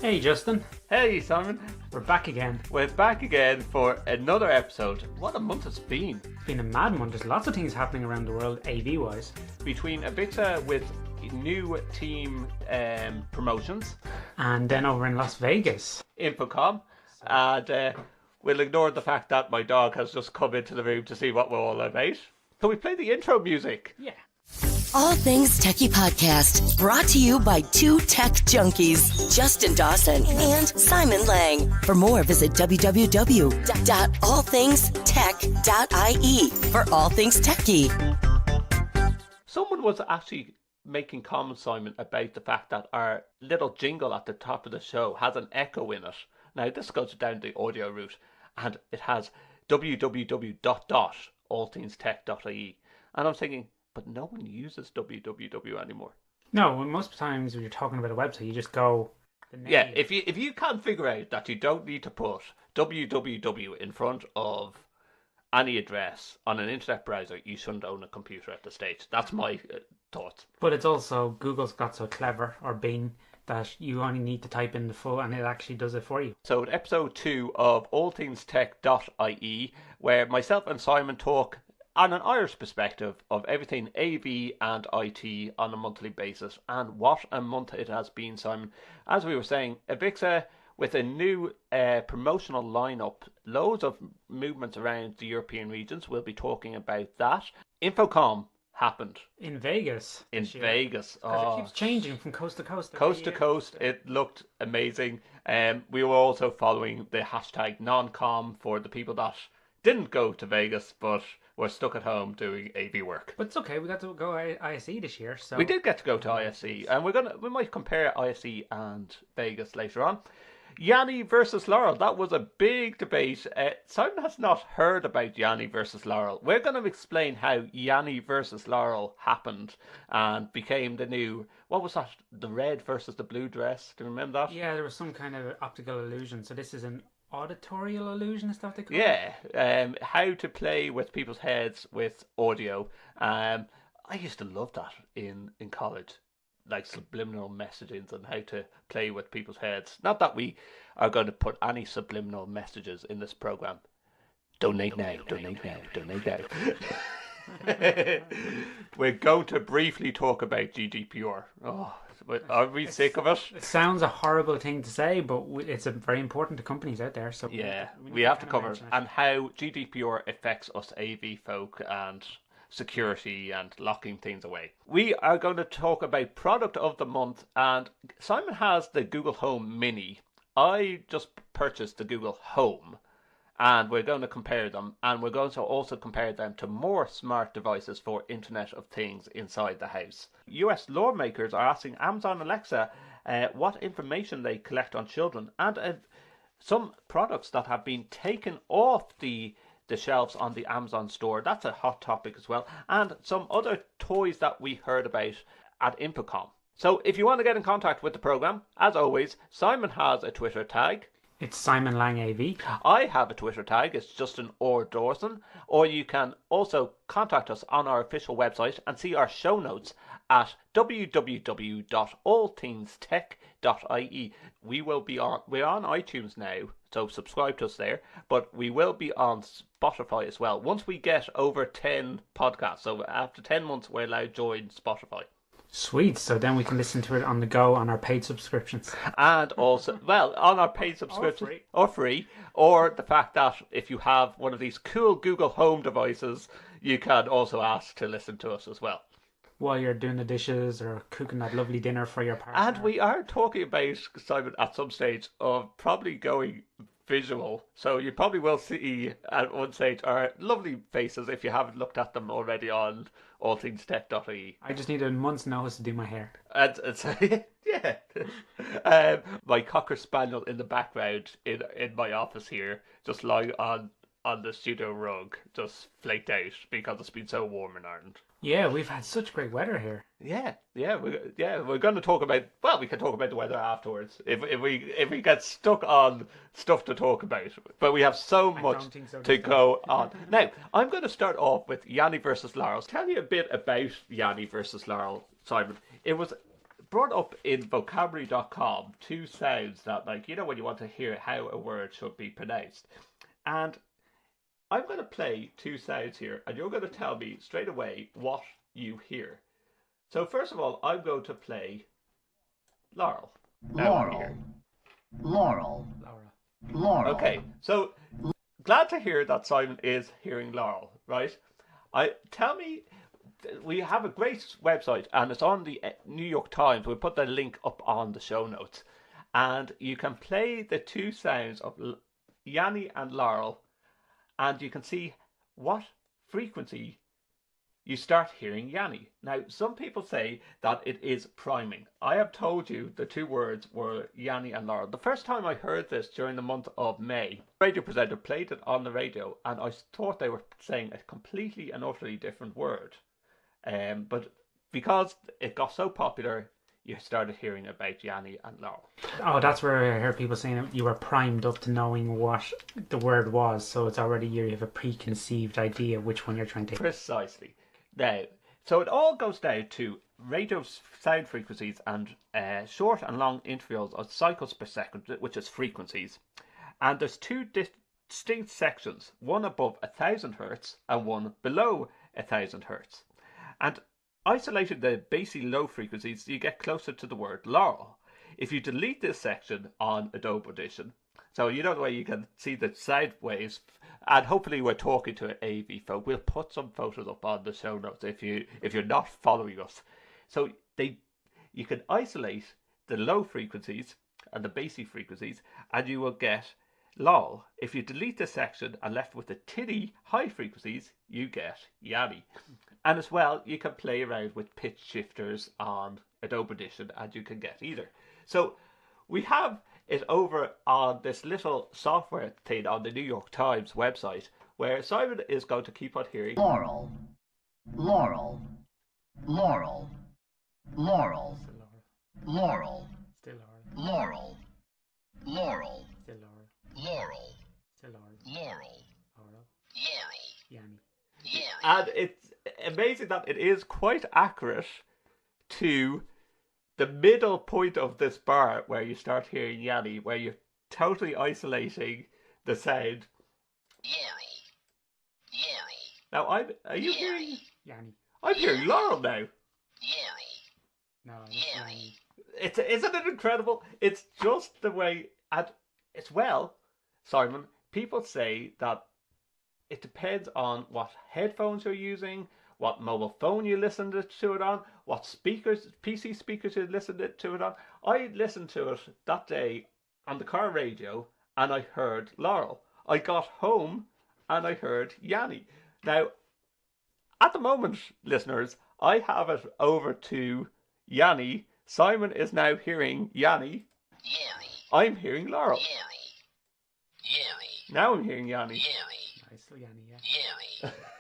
Hey Justin, Hey Simon, we're back again. we're back again for another episode. What a month it's been. It's been a mad one. There's lots of things happening around the world, AV wise. Between Avixa with new team promotions, And then over in Las Vegas. InfoComm, and we'll ignore the fact that my dog has just come into the room to see what we're all about. So we play the intro music. Yeah. All Things TechIE podcast, brought to you by two tech junkies, Justin Dawson and Simon Lang. For more, visit www.allthingstech.ie for All Things TechIE. Someone was actually making comments, Simon, about the fact that our little jingle at the top of the show has an echo in it. Now, this goes down the audio route, and it has www.allthingstech.ie. And I'm thinking, but no one uses www anymore. No, most times when you're talking about a website, you just go the name. Yeah, if you can't figure out that you don't need to put www in front of any address on an internet browser, you shouldn't own a computer at this stage. That's my thoughts. But it's also, Google's got so clever, or Bing, that you only need to type in the full and it actually does it for you. So episode 2 of allthingstech.ie, where myself and Simon talk on an Irish perspective of everything AV and IT on a monthly basis. And what a month it has been, Simon. As we were saying, Avixa with a new promotional lineup, loads of movements around the European regions. We'll be talking about that. InfoComm happened In Vegas. in this year. Vegas. Because it keeps changing from coast to coast. Coast to coast, it looked amazing. We were also following the hashtag non-com for the people that didn't go to Vegas but were stuck at home doing AV work. But it's okay, we got to go ISE this year, so... We did get to go to ISE, and we might compare ISE and Vegas later on. Yanny versus Laurel, that was a big debate. Simon has not heard about Yanny versus Laurel. We're going to explain how Yanny versus Laurel happened and became the new, what was that, the red versus the blue dress? Do you remember that? Yeah, there was some kind of optical illusion, so this is an auditorial illusion, is that what they call it? Yeah, how to play with people's heads with audio. I used to love that in college, like subliminal messaging and how to play with people's heads. Not that we are going to put any subliminal messages in this program. Donate now, donate now, donate now. We're going to briefly talk about GDPR. Oh, are we sick of it? It sounds a horrible thing to say, but it's very important to companies out there. So Yeah, need we have to kind of cover it. mention And how GDPR affects us AV folk and security and locking things away. We are going to talk about product of the month, and Simon has the Google Home Mini. I just purchased the Google Home, and we're going to compare them, and we're going to also compare them to more smart devices for Internet of Things inside the house. US lawmakers are asking Amazon Alexa what information they collect on children, and some products that have been taken off the shelves on the Amazon store. That's a hot topic as well. And some other toys that we heard about at InfoComm. So if you want to get in contact with the program, as always, Simon has a Twitter tag. It's Simon Lang AV. I have a Twitter tag. It's Justin or Dawson. Or you can also contact us on our official website and see our show notes at www.allthingstech.ie. We're on iTunes now, so subscribe to us there, but we will be on Spotify as well once we get over 10 podcasts. So after 10 months we're allowed to join Spotify. Sweet, so then we can listen to it on the go on our paid subscriptions. And also, well, on our paid subscription, or free, or the fact that if you have one of these cool Google Home devices, you can also ask to listen to us as well. While you're doing the dishes or cooking that lovely dinner for your partner. And we are talking about, Simon, at some stage of probably going visual. So you probably will see at one stage our lovely faces if you haven't looked at them already on allthingstech.ie. I just need a month's notice to do my hair. And it's yeah. My Cocker Spaniel in the background in my office here, just lying on the studio rug, just flaked out because it's been so warm in Ireland. Yeah, we've had such great weather here. Yeah, we're going to talk about. Well, we can talk about the weather afterwards if we get stuck on stuff to talk about. But we have so much to go on. Now, I'm going to start off with Yanny versus Laurel. Tell you a bit about Yanny versus Laurel, Simon. It was brought up in vocabulary.com 2 sounds that, like, you know, when you want to hear how a word should be pronounced. And I'm going to play 2 sounds here, and you're going to tell me straight away what you hear. So first of all, I'm going to play Laurel. Laurel. Laurel. Laurel. Okay, so glad to hear that Simon is hearing Laurel, right? Tell me, we have a great website, and it's on the New York Times. We'll put the link up on the show notes. And you can play the 2 sounds of Yanny and Laurel, and you can see what frequency you start hearing Yanny. Now, some people say that it is priming. I have told you the 2 words were Yanny and Laurel. The first time I heard this during the month of May, the radio presenter played it on the radio, and I thought they were saying a completely and utterly different word. But because it got so popular, you started hearing about Yanny and Laurel. Oh, that's where I heard people saying that you were primed up to knowing what the word was, so it's already you have a preconceived idea which one you're trying to... Precisely. Now, so it all goes down to radio sound frequencies and short and long intervals of cycles per second, which is frequencies. And there's 2 distinct sections, one above 1,000 hertz and one below 1,000 hertz. And isolating the basically low frequencies, you get closer to the word Laurel. If you delete this section on Adobe Audition, so you know the way you can see the sound waves, and hopefully we're talking to an AV folk. We'll put some photos up on the show notes if you're not following us. So you can isolate the low frequencies and the basic frequencies, and you will get Laurel. If you delete this section and left with the tinny high frequencies, you get Yanny. And as well, you can play around with pitch shifters on Adobe Audition, and you can get either. So we have it over on this little software thing on the New York Times website, where Simon is going to keep on hearing Laurel. Laurel. Laurel. Laurel. Laurel. Still Laurel. Laurel. Laurel. Still Laurel. Laurel. Still Laurel. Laurel. Laurel. Yanny. Yanny. Yanny. And it's amazing that it is quite accurate to the middle point of this bar where you start hearing Yanny, where you're totally isolating the sound. Yanny. Yanny. Now, are you hearing? Yanny. I'm hearing Laurel now. Yanny. No, it's Yanny. Isn't it incredible? It's just the way, and it's Simon, people say that it depends on what headphones you're using, what mobile phone you listen to it on, what speakers, PC speakers you listen to it on. I listened to it that day on the car radio, and I heard Laurel. I got home and I heard Yanny. Now, at the moment, listeners, I have it over to Yanny. Simon is now hearing Yanny. Yanny. I'm hearing Laurel. Yanny. Yanny. Now I'm hearing Yanny. Yanny. nice, Yanny, yeah.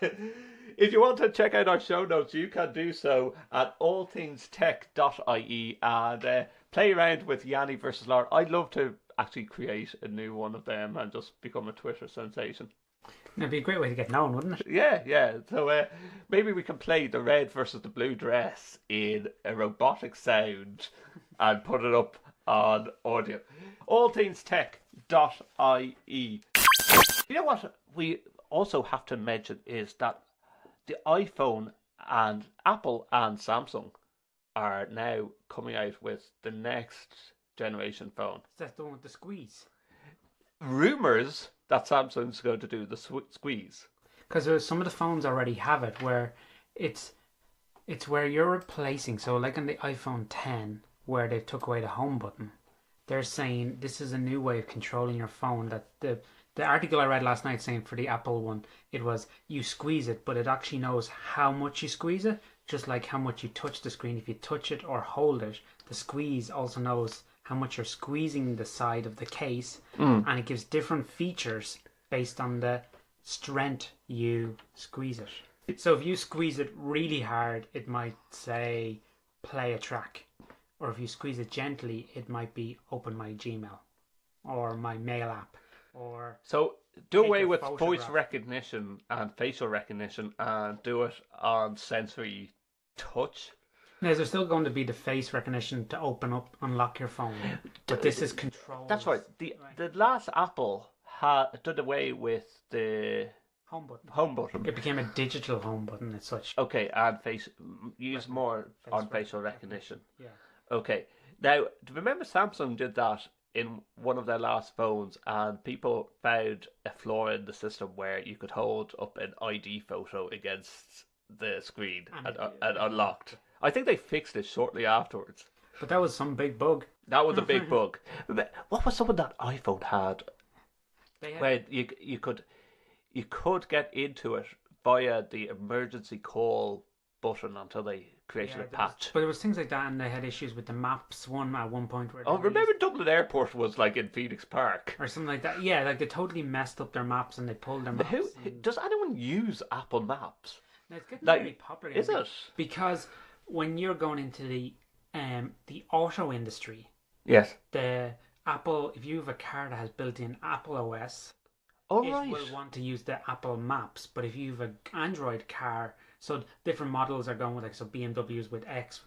Yanny. If you want to check out our show notes, you can do so at allthingstech.ie and play around with Yanny versus Laurel. I'd love to actually create a new one of them and just become a Twitter sensation. That'd be a great way to get known, wouldn't it? Yeah. So maybe we can play the red versus the blue dress in a robotic sound and put it up on audio. Allthingstech.ie. You know what we also have to mention is that the iPhone and Apple and Samsung are now coming out with the next generation phone. Is that the one with the squeeze? Rumours that Samsung's going to do the squeeze. Because some of the phones already have it, where it's where you're replacing. So, like on the iPhone 10, where they took away the home button, they're saying this is a new way of controlling your phone. That the article I read last night saying for the Apple one, it was you squeeze it, but it actually knows how much you squeeze it, just like how much you touch the screen. If you touch it or hold it, the squeeze also knows how much you're squeezing the side of the case, and it gives different features based on the strength you squeeze it. So if you squeeze it really hard, it might say play a track, or if you squeeze it gently, it might be open my Gmail or my mail app. Or so do take away a with photograph. voice recognition and facial recognition and do it on sensory touch. Now, there's still going to be the face recognition to unlock your phone, but this is controlled. That's right. The last Apple did away with the home button. It became a digital home button as such. Okay, and use more on facial recognition. Yeah. Okay. Now, remember Samsung did that in one of their last phones, and people found a flaw in the system where you could hold up an ID photo against the screen and unlocked. I think they fixed it shortly afterwards. But that was some big bug. That was a big bug. What was something that iPhone had? Where you could get into it via the emergency call button until they created a patch. But there was things like that, and they had issues with the maps one at one point. Where remember Dublin Airport was like in Phoenix Park? Or something like that. Yeah, like they totally messed up their maps and they pulled their maps. Does anyone use Apple Maps? Now, it's getting very popular. Is it? Because when you're going into the auto industry, yes, the Apple, if you have a car that has built-in Apple OS, it will want to use the Apple Maps. But if you have an Android car, so different models are going with BMWs with X,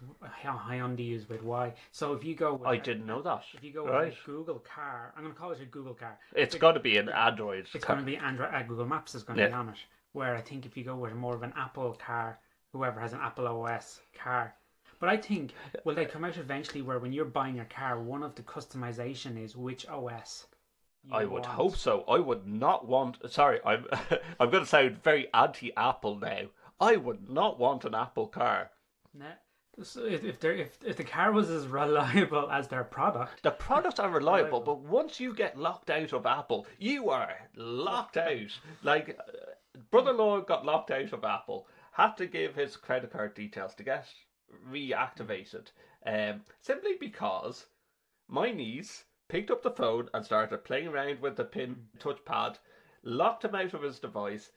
Hyundai's with Y. So if you go with I didn't know that. If you go with a Google car, I'm going to call it a Google car. It's got to be an Android. It's going to be Android. Google Maps is going to be on it. Where I think if you go with more of an Apple car, whoever has an Apple OS car. But I think, will they come out eventually where when you're buying your car, one of the customization is which OS I would hope so. I would not want... Sorry, I'm I'm going to sound very anti-Apple now. I would not want an Apple car. Nah. So if the car was as reliable as their product... The products are reliable, but once you get locked out of Apple, you are locked out. Like... Brother-in-law got locked out of Apple, had to give his credit card details to get reactivated, simply because my niece picked up the phone and started playing around with the pin touchpad, locked him out of his device.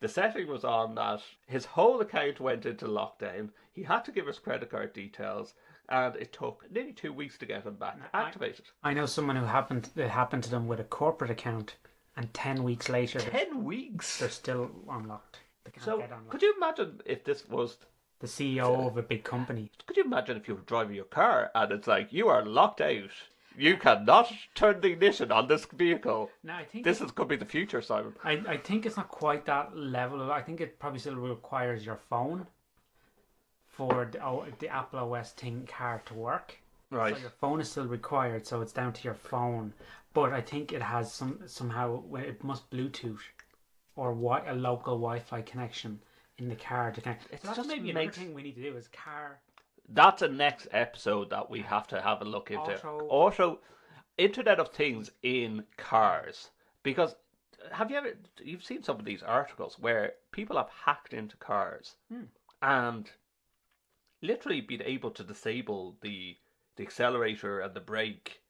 The setting was on that his whole account went into lockdown. He had to give his credit card details, and it took nearly 2 weeks to get him back activated. I know someone who it happened to them with a corporate account. And 10 weeks later... 10 weeks? They're still unlocked. They can't get unlocked. Could you imagine if this was... the CEO of a big company. Could you imagine if you were driving your car and it's like, you are locked out. You cannot turn the ignition on this vehicle. No, I think could be the future, Simon. I think it's not quite that level. I think it probably still requires your phone for the Apple OS car to work. Right. So your phone is still required, so it's down to your phone. But I think it has somehow it must Bluetooth or a local Wi-Fi connection in the car to connect. It's that's just maybe another thing we need to do is car. That's a next episode that we have to have a look into. Also, Internet of Things in cars. Because you've seen some of these articles where people have hacked into cars and literally been able to disable the accelerator and the brake.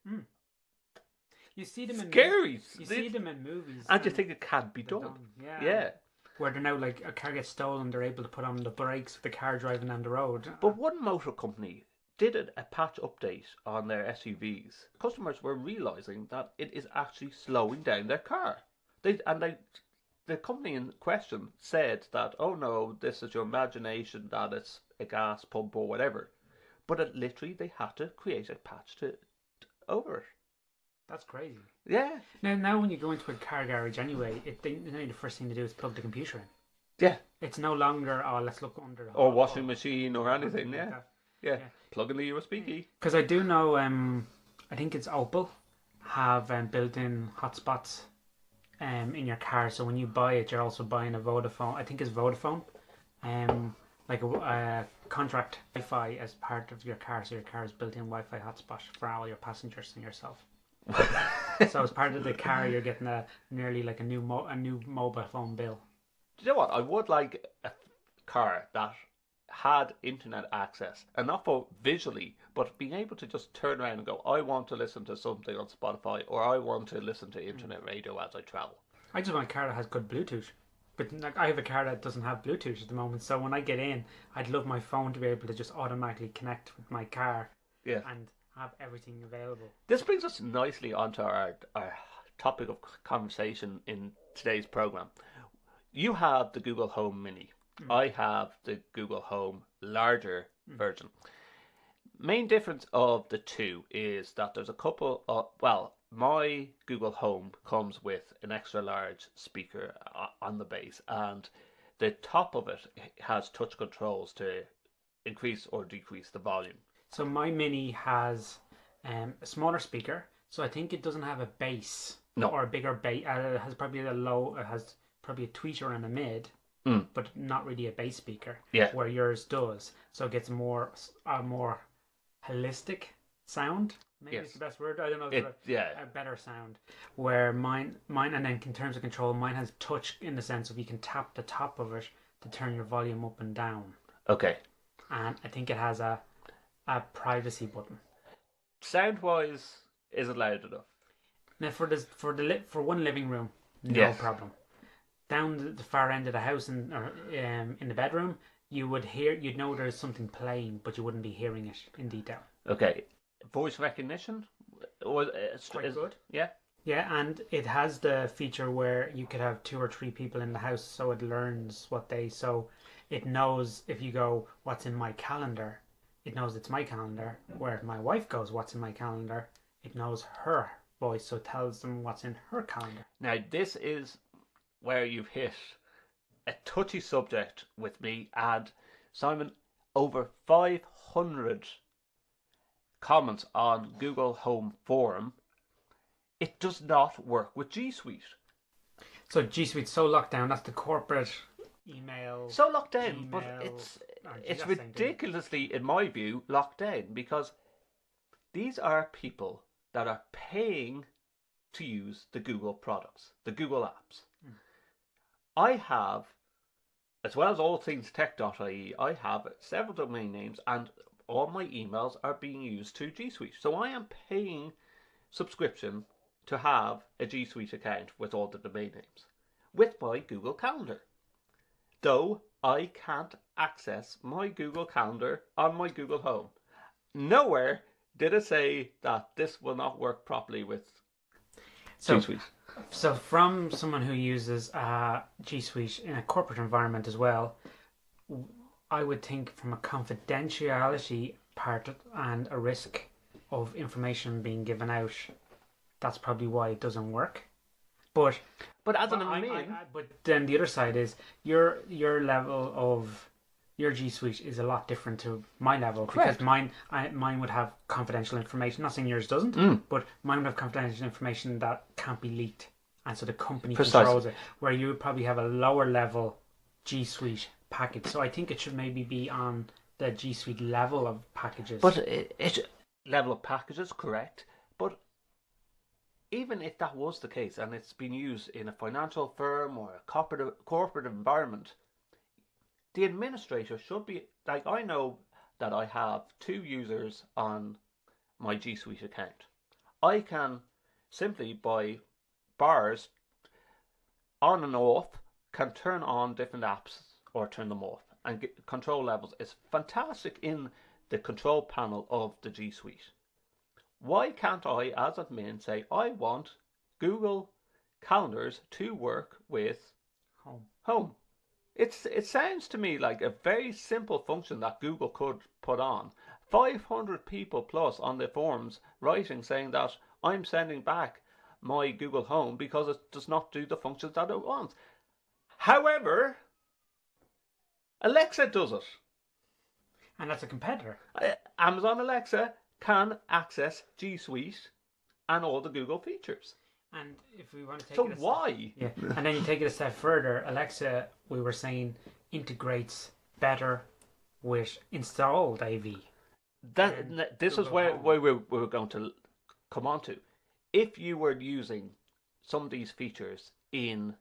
You see them in scary. See them in movies, and you think it can't be done. Yeah. Where they're now like a car gets stolen, they're able to put on the brakes of the car driving down the road. But one motor company did a patch update on their SUVs. Customers were realizing that it is actually slowing down their car. The company in question said that, oh no, this is your imagination, that it's a gas pump or whatever. But they had to create a patch to over it. That's crazy. Yeah. Now when you go into a car garage anyway, the first thing to do is plug the computer in. Yeah. It's no longer, let's look under the or washing machine or anything, like yeah. Plug in the USB key. Because I do know, I think it's Opel, have built-in hotspots in your car. So when you buy it, you're also buying a Vodafone, I think it's Vodafone, like a contract Wi-Fi as part of your car. So your car is built-in Wi-Fi hotspot for all your passengers and yourself. So as part of the car, you're getting nearly like a new mobile phone bill. Do you know what? I would like a car that had internet access, and not for visually, but being able to just turn around and go, I want to listen to something on Spotify, or I want to listen to internet radio as I travel. I just want a car that has good Bluetooth. But I have a car that doesn't have Bluetooth at the moment, so when I get in, I'd love my phone to be able to just automatically connect with my car. Yeah. And have everything available. This brings us nicely onto our topic of conversation in today's program. You have the Google Home Mini. I have the Google Home larger version. Main difference of the two is that there's a couple of, well, my Google Home comes with an extra large speaker on the base, and the top of it has touch controls to increase or decrease the volume. So my Mini has a smaller speaker, so I think it doesn't have a bass. No. Or a bigger bass. It has probably it has probably a tweeter and a mid, but not really a bass speaker. Yeah. Where yours does, so it gets a more holistic sound. Maybe it's the best word. I don't know. A better sound. Where mine, and then in terms of control, mine has touch in the sense of you can tap the top of it to turn your volume up and down. Okay. And I think it has a privacy button. Sound wise, is it loud enough? Now for one living room, no problem. Down the far end of the house in the bedroom, you'd know there's something playing, but you wouldn't be hearing it in detail. Okay. Voice recognition? Quite good. Yeah. Yeah, and it has the feature where you could have 2 or 3 people in the house, so it learns so it knows if you go, what's in my calendar, it knows it's my calendar. Where if my wife goes, what's in my calendar, it knows her voice, so it tells them what's in her calendar. Now, this is where you've hit a touchy subject with me, and Simon, over 500 comments on Google Home Forum. It does not work with G Suite. So G Suite's so locked down. That's the corporate email. So locked down, Gmail, but it's ridiculously, in my view, locked down, because these are people that are paying to use the Google products, the Google apps. I have, as well as all things tech.ie, I have several domain names, and all my emails are being used to G Suite. So I am paying subscription to have a G Suite account with all the domain names, with my Google Calendar. Though I can't access my Google Calendar on my Google Home. Nowhere did it say that this will not work properly with G Suite. So from someone who uses G Suite in a corporate environment as well, I would think from a confidentiality part and a risk of information being given out, that's probably why it doesn't work. But as an admin, but then the other side is your level of your G Suite is a lot different to my level. Correct. Because mine would have confidential information. Not saying yours doesn't, but mine would have confidential information that can't be leaked, and so the company controls it. Where you would probably have a lower level G Suite package. So I think it should maybe be on the G Suite level of packages. But it level of packages, correct. But even if that was the case, and it's been used in a financial firm or a corporate environment, the administrator should be, like, I know that I have 2 users on my G Suite account. I can simply, by bars on and off, can turn on different apps or turn them off, and get control levels is fantastic in the control panel of the G Suite. Why can't I, as admin, say I want Google Calendars to work with Home? It sounds to me like a very simple function that Google could put on. 500 people plus on the forums writing saying that I'm sending back my Google Home because it does not do the functions that it wants. However, Alexa does it. And that's a competitor. Amazon Alexa can access G Suite and all the Google features. And if we want to take so it why? Yeah, and then you take it a step further. Alexa, we were saying, integrates better with installed AV. This is where we're going to come on to. If you were using some of these features in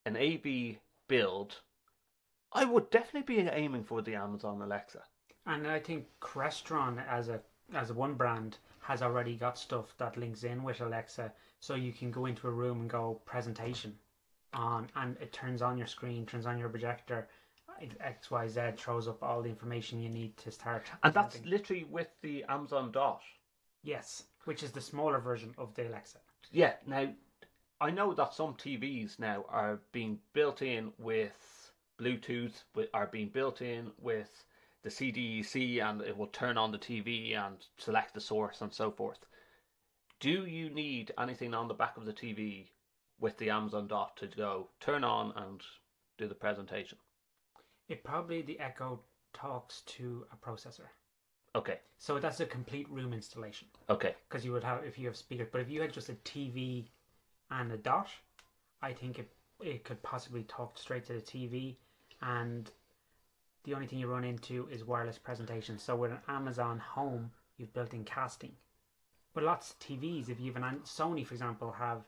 an AV build, I would definitely be aiming for the Amazon Alexa. And I think Crestron as a one brand has already got stuff that links in with Alexa, so you can go into a room and go presentation on, and it turns on your screen, turns on your projector, XYZ, throws up all the information you need to start. And that's literally with the Amazon Dot. Yes, which is the smaller version of the Alexa. Yeah, now I know that some TVs now are being built in with Bluetooth, are being built in with the CDEC, and it will turn on the TV and select the source and so forth. Do you need anything on the back of the TV with the Amazon Dot to go turn on and do the presentation? The Echo talks to a processor. Okay. So that's a complete room installation. Okay. Because you would have, if you have speakers, but if you had just a TV and a Dot, I think it could possibly talk straight to the TV, and the only thing you run into is wireless presentation. So with an Amazon Home, you've built-in casting. But lots of TVs, if you have Sony, for example, have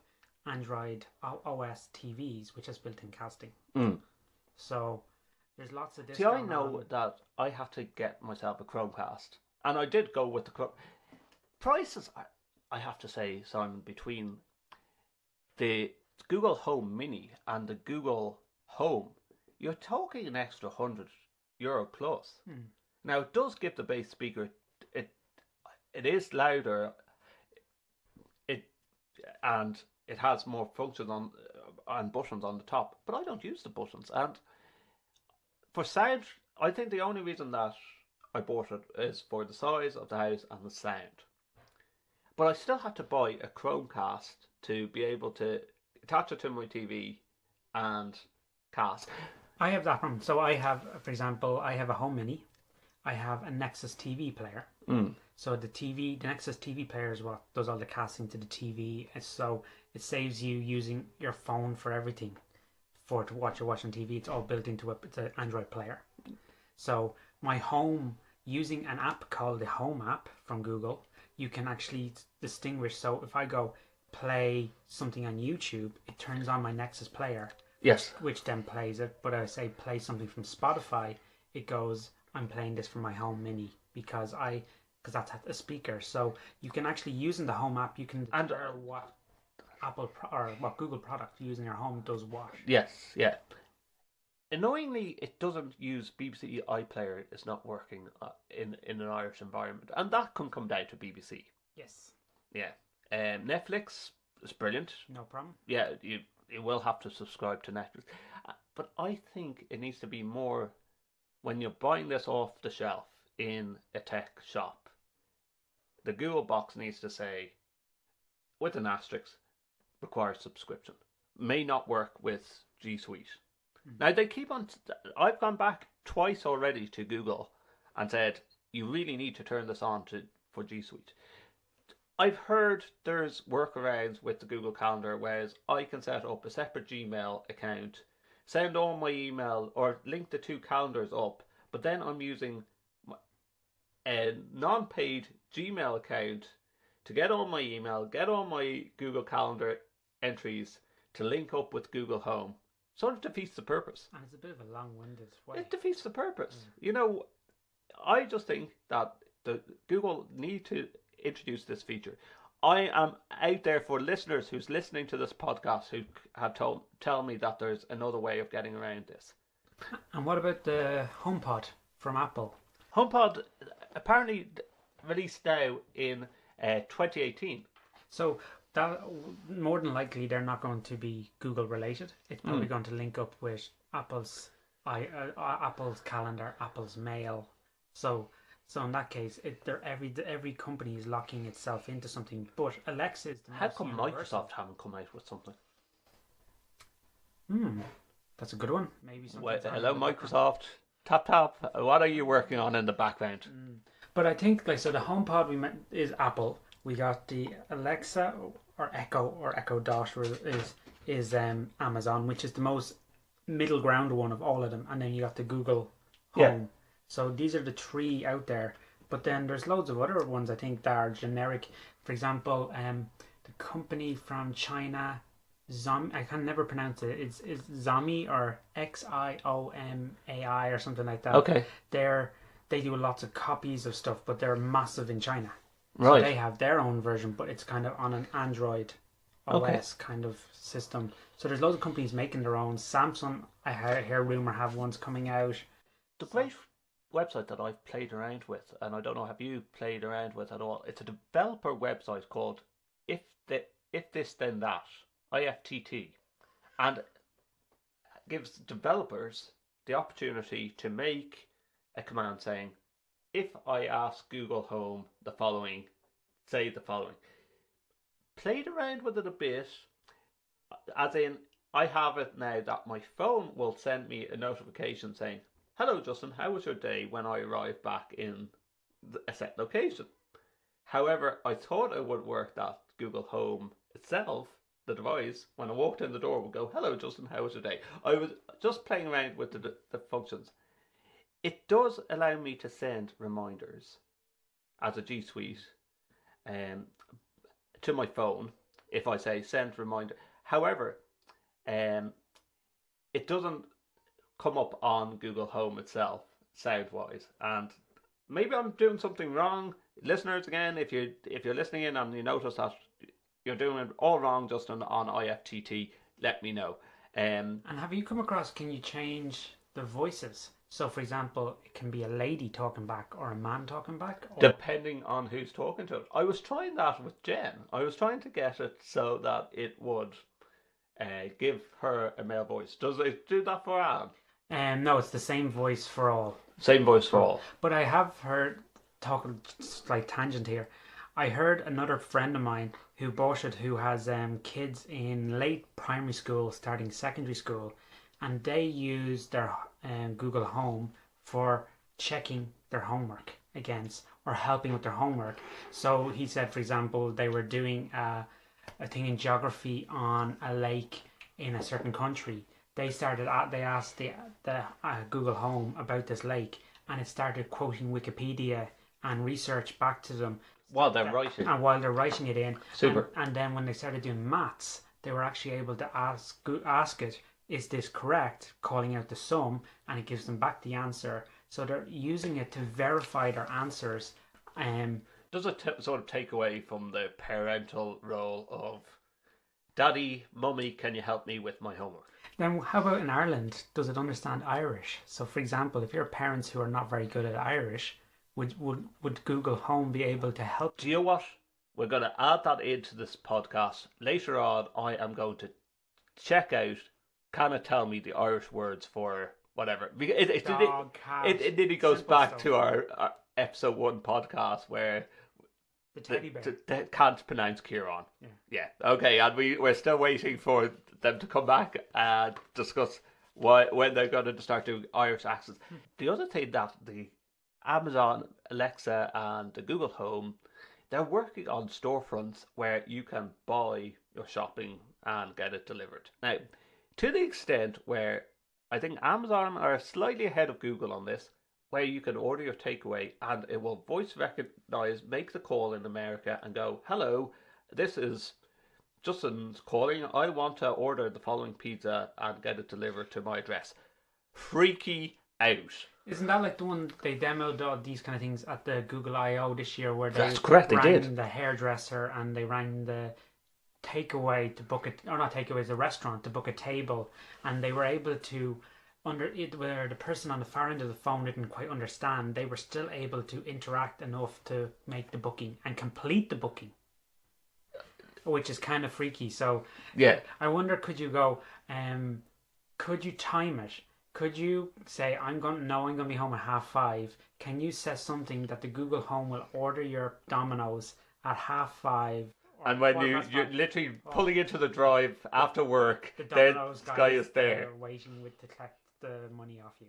Android OS TVs, which has built-in casting. So there's lots of this. See, I know that I have to get myself a Chromecast, and I did go with the Chrome. Prices, I have to say, Simon, between the Google Home Mini and the Google Home, you're talking an extra €100 plus. Now, it does give the base speaker, it is louder, and it has more functions on and buttons on the top, but I don't use the buttons. And for sound, I think the only reason that I bought it is for the size of the house and the sound. But I still had to buy a Chromecast to be able to attach it to my TV and cast. I have that problem. So I have, for example, I have a Home Mini. I have a Nexus TV player. So the Nexus TV player is what does all the casting to the TV. And so it saves you using your phone for everything. To watch you're watching TV, it's all built into it's an Android player. So my Home, using an app called the Home app from Google, you can actually distinguish. So if I go play something on YouTube, it turns on my Nexus player. Yes. Which then plays it. But I say play something from Spotify, it goes, I'm playing this from my Home Mini because that's a speaker. So you can actually, using the Home app, you can deter what what Google product using your home does what. Yes, yeah. Annoyingly, it doesn't use BBC iPlayer. It's not working in an Irish environment, and that can come down to BBC. Yes. Yeah. Netflix is brilliant. No problem. Yeah, you will have to subscribe to Netflix, but I think it needs to be more when you're buying this off the shelf in a tech shop. The Google box needs to say, with an asterisk, requires subscription. May not work with G Suite. Now they keep on. I've gone back twice already to Google and said you really need to turn this on for G Suite. I've heard there's workarounds with the Google Calendar, whereas I can set up a separate Gmail account, send all my email, or link the two calendars up, but then I'm using a non-paid Gmail account to get all my email, get all my Google Calendar entries to link up with Google Home. Sort of defeats the purpose. And it's a bit of a long-winded way. It defeats the purpose. You know, I just think that the Google need to introduce this feature. I am out there for listeners who's listening to this podcast who have tell me that there's another way of getting around this. And what about the HomePod from Apple? HomePod apparently released now in 2018. So that more than likely they're not going to be Google related. It's probably going to link up with Apple's calendar, Apple's mail. So in that case, every company is locking itself into something. But Alexa is the How most come universal. Microsoft haven't come out with something? That's a good one. Maybe something. Well, hello, Microsoft. Tap tap. What are you working on in the background? But I think so the HomePod is Apple. We got the Alexa or Echo Dot is Amazon, which is the most middle ground one of all of them, and then you got the Google Home. Yeah. So these are the three out there. But then there's loads of other ones I think that are generic. For example, the company from China, I can never pronounce it. It's Xiaomi or XIOMAI or something like that. Okay. They do lots of copies of stuff, but they're massive in China. Right. So they have their own version, but it's kind of on an Android OS kind of system. So there's loads of companies making their own. Samsung, I hear rumor have ones coming out. The great website that I've played around with, and I don't know have you played around with at all, it's a developer website called If This Then That, IFTT, and gives developers the opportunity to make a command saying, if I ask Google Home the following, say the following. Played around with it a bit, as in, I have it now that my phone will send me a notification saying, hello Justin, how was your day when I arrive back in a set location? However, I thought it would work that Google Home itself, the device, when I walked in the door would go, hello Justin, how was your day? I was just playing around with the functions. It does allow me to send reminders as a G Suite to my phone if I say send reminder. However, it doesn't come up on Google Home itself, sound-wise, and maybe I'm doing something wrong. Listeners, again, if you're listening in and you notice that you're doing it all wrong, just on IFTT, let me know. And have you come across, can you change the voices? So, for example, it can be a lady talking back or a man talking back? Or... Depending on who's talking to it. I was trying that with Jen. I was trying to get it so that it would give her a male voice. Does it do that for Anne? No, it's the same voice for all. Same voice for all. But I have heard, talking slight tangent here, I heard another friend of mine who bought it who has kids in late primary school, starting secondary school, and they use their Google Home for checking their homework against or helping with their homework. So he said, for example, they were doing a thing in geography on a lake in a certain country. They asked the Google Home about this lake, and it started quoting Wikipedia and research back to them while they're writing. And while they're writing it in, super. And then when they started doing maths, they were actually able to ask it, is this correct? Calling out the sum, and it gives them back the answer. So they're using it to verify their answers. Does it sort of take away from the parental role of, Daddy, Mummy, can you help me with my homework? Then how about in Ireland? Does it understand Irish? So, for example, if you're parents who are not very good at Irish, would Google Home be able to help? Do you know what? We're going to add that into this podcast. Later on, I am going to check out, can it tell me the Irish words for whatever? It nearly goes back stuff. To our episode 1 podcast where the teddy bear can't pronounce Kieran. Yeah. Okay, and we're still waiting for them to come back and discuss when they're going to start doing Irish accents. The other thing that the Amazon, Alexa, and the Google Home, they're working on storefronts where you can buy your shopping and get it delivered. Now, to the extent where I think Amazon are slightly ahead of Google on this, where you can order your takeaway and it will voice recognize, make the call in America and go, hello, this is Justin's calling. I want to order the following pizza and get it delivered to my address. Freaky out. Isn't that like the one they demoed all these kind of things at the Google I/O this year, where That's correct, they rang did. The hairdresser and they rang the takeaway to book it, or not takeaway, the restaurant to book a table, and they were able to, under it where the person on the far end of the phone didn't quite understand, they were still able to interact enough to make the booking and complete the booking, which is kind of freaky. So yeah, I wonder, could you go, could you time it? Could you say, I'm going to be home at 5:30. Can you set something that the Google Home will order your Domino's at 5:30? And when you're literally pulling into the drive after work, the then Domino's guy is there waiting to collect the money off you.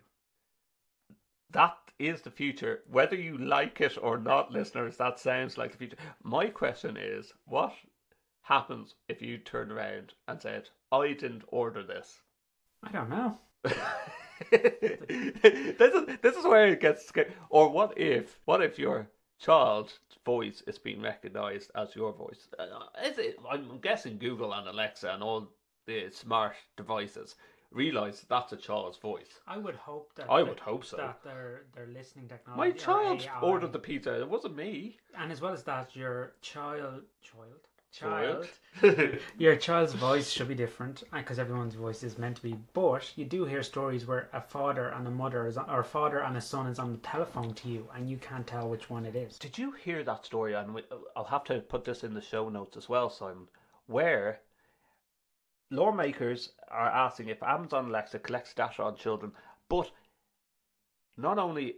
That is the future. Whether you like it or not, listeners, that sounds like the future. My question is, what happens if you turn around and said, I didn't order this? I don't know. This is where it gets scary. Or what if your child's voice is being recognized as your voice? I'm guessing Google and Alexa and all the smart devices realize that's a child's voice. I would hope that. I would hope so. That their listening technology. My child ordered the pizza. It wasn't me. And as well as that, your your child's voice should be different, because everyone's voice is meant to be. But you do hear stories where a father and a mother or a father and a son is on the telephone to you, and you can't tell which one it is. Did you hear that story? And I'll have to put this in the show notes as well, Simon. Where lawmakers are asking if Amazon Alexa collects data on children, but not only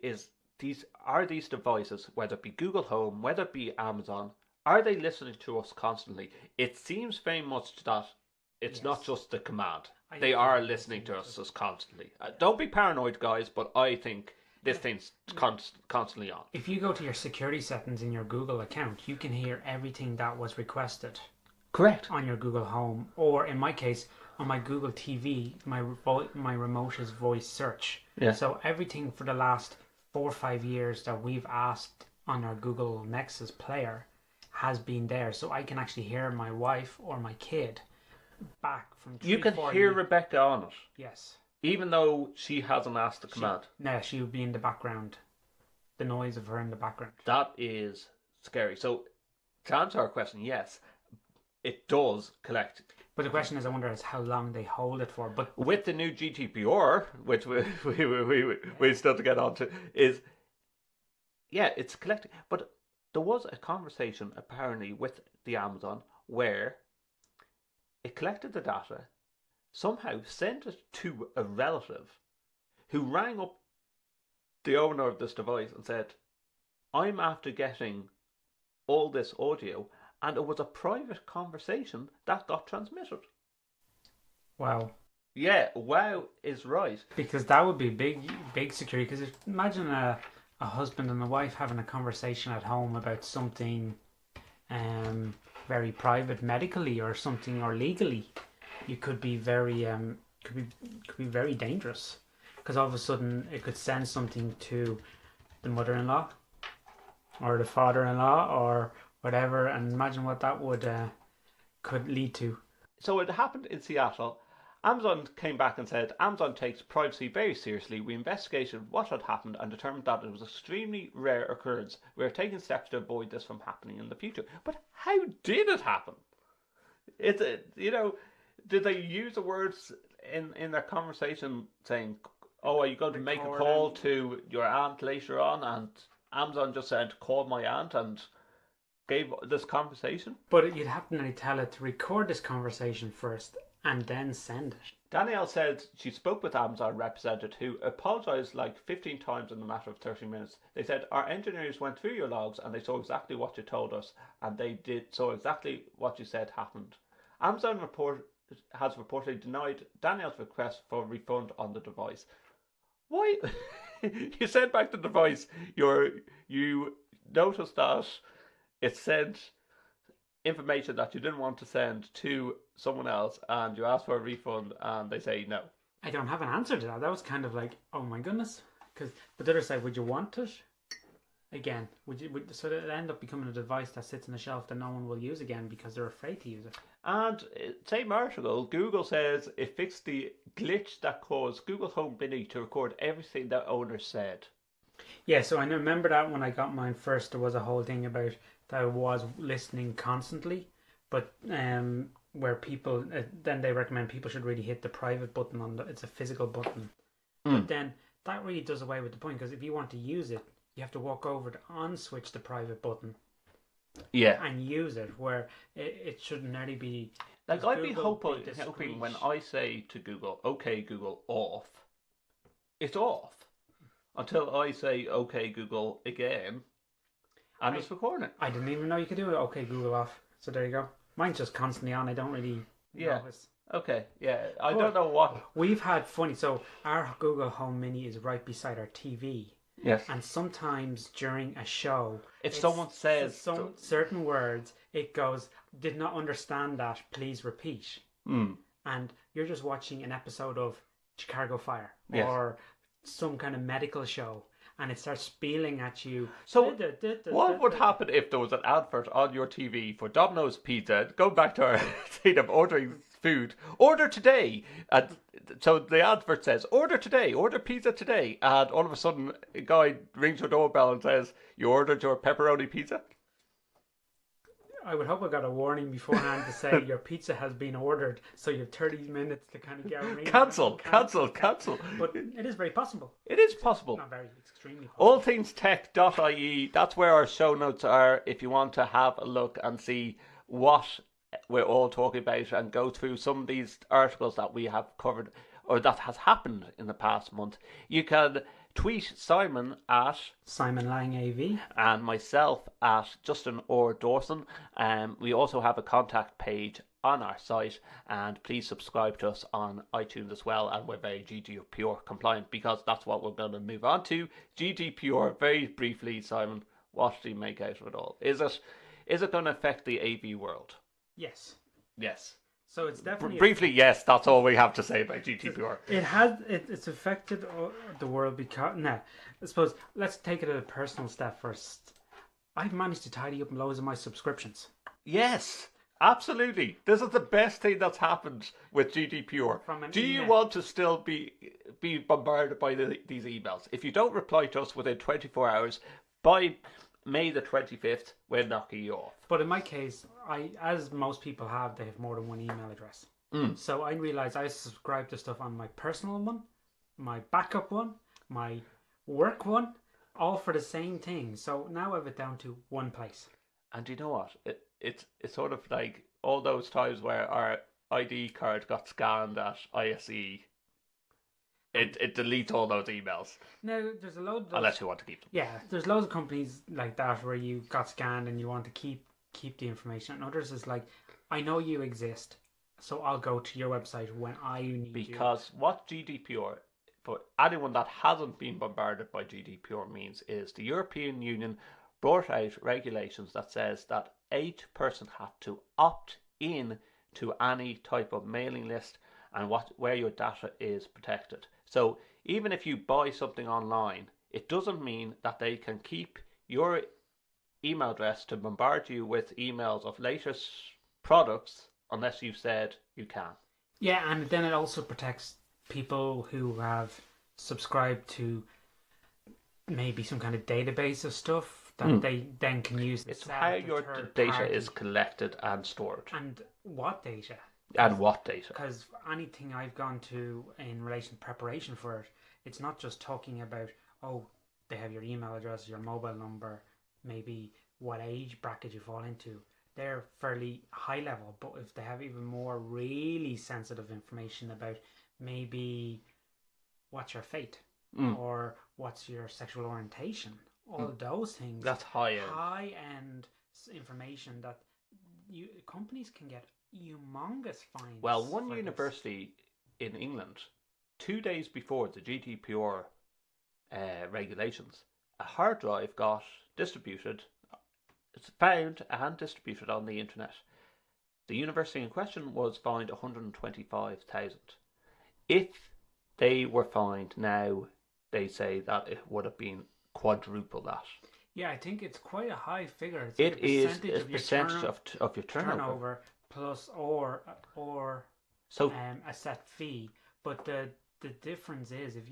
are these devices, whether it be Google Home, whether it be Amazon, are they listening to us constantly? It seems very much that it's not just the command. They are listening to us constantly. Don't be paranoid, guys, but I think this thing's constantly on. If you go to your security settings in your Google account, you can hear everything that was requested. Correct. On your Google Home, or in my case, on my Google TV, my remote is voice search. Yeah. So everything for the last 4 or 5 years that we've asked on our Google Nexus player has been there. So I can actually hear my wife or my kid back from 3, You can 4 hear years. Rebecca on it. Yes. Even though she hasn't asked the command. No, she would be in the background. The noise of her in the background. That is scary. So, to answer our question, yes, it does collect. But the question is, I wonder, is how long they hold it for. But with the new GDPR, which we still to get on to, is, yeah, it's collecting. But there was a conversation, apparently, with the Amazon where it collected the data, somehow sent it to a relative who rang up the owner of this device and said, I'm after getting all this audio, and it was a private conversation that got transmitted. wow. Yeah, wow is right. Because that would be big security. Because imagine a husband and a wife having a conversation at home about something very private, medically or something, or legally. You could be very could be very dangerous, because all of a sudden it could send something to the mother-in-law or the father-in-law or whatever, and imagine what that would could lead to. So it happened in Seattle. Amazon came back and said, Amazon takes privacy very seriously. We investigated what had happened and determined that it was an extremely rare occurrence. We are taking steps to avoid this from happening in the future. But how did it happen? Did they use the words in their conversation saying, oh, are you going to make a call to your aunt later on? And Amazon just said, call my aunt, and gave this conversation? But you'd have to tell it to record this conversation first and then send it. Danielle said she spoke with Amazon representative who apologised like 15 times in a matter of 30 minutes. They said, our engineers went through your logs and they saw exactly what you told us, and they saw exactly what you said happened. Amazon has reportedly denied Danielle's request for refund on the device. Why? You sent back the device. You noticed that it sent information that you didn't want to send to someone else, and you asked for a refund, and they say no. I don't have an answer to that. That was kind of like, oh my goodness. But the other side, would you want it? Again, so that it end up becoming a device that sits on the shelf that no one will use again because they're afraid to use it. And same article, Google says it fixed the glitch that caused Google Home Mini to record everything that owner said. Yeah, so I remember that when I got mine first, there was a whole thing about that I was listening constantly, but where people then they recommend people should really hit the private button it's a physical button. But then that really does away with the point, because if you want to use it, you have to walk over to on-switch the private button. Yeah. And use it, where it shouldn't really be... Like, I'd be hoping when I say to Google, okay, Google, off, it's off. Until I say, okay, Google, again, and it's recording it. I didn't even know you could do it. Okay, Google, off. So there you go. Mine's just constantly on. I don't really notice. Okay, yeah. I don't know what... We've had funny... So our Google Home Mini is right beside our TV. Yes. And sometimes during a show, if someone says some certain words, it goes, did not understand that, please repeat. And you're just watching an episode of Chicago Fire or some kind of medical show, and it starts spieling at you. So what would happen if there was an advert on your TV for Domino's Pizza? Go back to our thing of ordering food. Order today. And so the advert says, order today, order pizza today. And all of a sudden, a guy rings your doorbell and says, you ordered your pepperoni pizza? I would hope I got a warning beforehand to say your pizza has been ordered, so you have 30 minutes to kind of get a ring. Cancel. But it is very possible. It is possible. Not very, it's extremely possible. All Things TechIE, that's where our show notes are if you want to have a look and see what we're all talking about and go through some of these articles that we have covered or that has happened in the past month. You can Tweet Simon at Simon Lang AV. and myself at Justin or Dawson. We also have a contact page on our site, and please subscribe to us on iTunes as well. And we're very GDPR compliant because that's what we're going to move on to. GDPR, very briefly, Simon, what do you make out of it all? Is it going to affect the AV world? Yes. Yes. So it's definitely Briefly, yes. That's all we have to say about GDPR. It's affected the world because now, I suppose let's take it at a personal step first. I've managed to tidy up loads of my subscriptions. Yes, absolutely. This is the best thing that's happened with GDPR. Do you want to still be bombarded by these emails? If you don't reply to us within 24 hours, by May the 25th, we're knocking you off. But in my case, as most people have, they have more than one email address. So I realised I subscribe to stuff on my personal one, my backup one, my work one, all for the same thing. So now I have it down to one place. And you know what? It's sort of like all those times where our ID card got scanned at ISE. It deletes all those emails. Now, there's a load of those, unless you want to keep them. Yeah, there's loads of companies like that where you got scanned and you want to keep the information. And others is like, I know you exist, so I'll go to your website when I need you. Because what GDPR, for anyone that hasn't been bombarded by GDPR, means is the European Union brought out regulations that says that each person had to opt in to any type of mailing list and where your data is protected. So even if you buy something online, it doesn't mean that they can keep your email address to bombard you with emails of latest products unless you've said you can. Yeah, and then it also protects people who have subscribed to maybe some kind of database of stuff that they then can use. It's how your data is collected and stored. And what data? And what data? Because anything I've gone to in relation to preparation for it, it's not just talking about, oh, they have your email address, your mobile number, maybe what age bracket you fall into. They're fairly high level, but if they have even more really sensitive information about maybe what's your fate or what's your sexual orientation, all those things. That's high end information that companies can get humongous fines. Well, one university in England, 2 days before the GDPR regulations, a hard drive got distributed. It's found and distributed on the internet. The university in question was fined 125,000. If they were fined now, they say that it would have been quadruple that. Yeah, I think it's quite a high figure. It's it is a percentage of your turnover plus or so a set fee. But the difference is if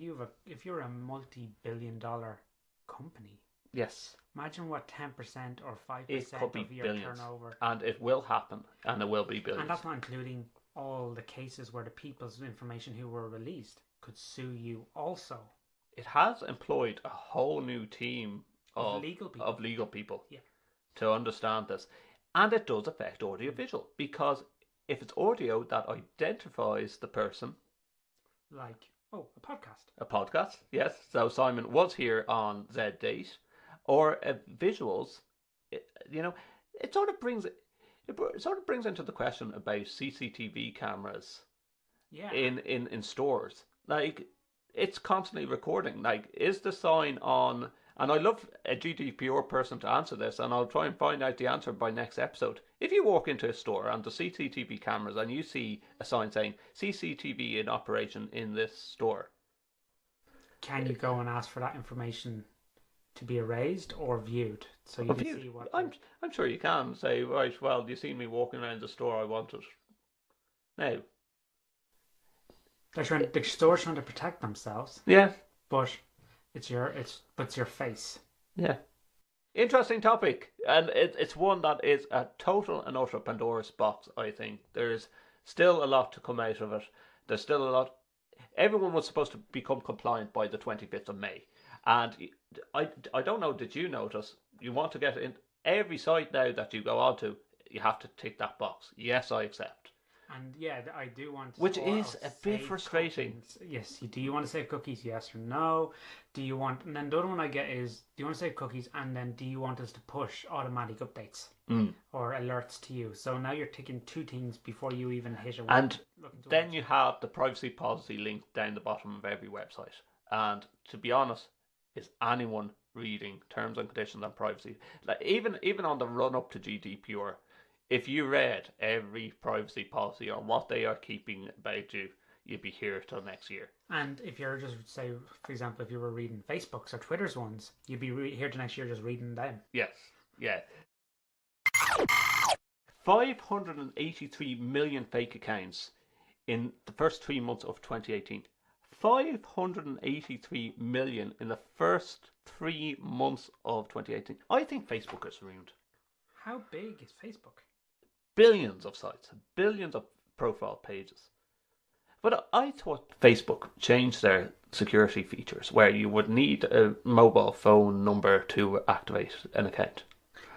you're a multi-billion-dollar company. Yes. Imagine what 10% or 5% of your billions. turnover. And it will happen, and it will be billions. And that's not including all the cases where the people's information who were released could sue you also. It has employed a whole new team of legal people to understand this. And it does affect audiovisual, because if it's audio that identifies the person... Like, a podcast. A podcast, yes. So Simon was here on Z Date. Or visuals, it sort of brings into the question about CCTV cameras in stores. Like, it's constantly recording. Like, is the sign on... And I love a GDPR person to answer this, and I'll try and find out the answer by next episode. If you walk into a store and the CCTV cameras and you see a sign saying CCTV in operation in this store, can you go and ask for that information to be erased or viewed? So you can see what... I'm sure you can say, right, well, you seen me walking around the store, I want it. Now, the store's trying to protect themselves. Yeah. But it's your face. Yeah. Interesting topic. And it's one that is a total and utter Pandora's box, I think. There's still a lot to come out of it. There's still a lot... Everyone was supposed to become compliant by the 25th of May. And I don't know, did you notice, you want to get in every site now that you go onto, you have to tick that box. Yes, I accept. And yeah, I do want to. Which is a bit frustrating. Cookies. Yes, do you want to save cookies? Yes or no? Do you want? And then the other one I get is, do you want to save cookies? And then do you want us to push automatic updates or alerts to you? So now you're ticking two things before you even hit a. And then you have the privacy policy linked down the bottom of every website. And to be honest, is anyone reading terms and conditions on privacy? Like even on the run up to GDPR. If you read every privacy policy or what they are keeping about you, you'd be here till next year. And if you're just, say, for example, if you were reading Facebook's or Twitter's ones, you'd be here till next year just reading them. Yes, yeah. 583 million fake accounts in the first 3 months of 2018. 583 million in the first 3 months of 2018. I think Facebook is ruined. How big is Facebook? Billions of sites, billions of profile pages. But I thought Facebook changed their security features where you would need a mobile phone number to activate an account.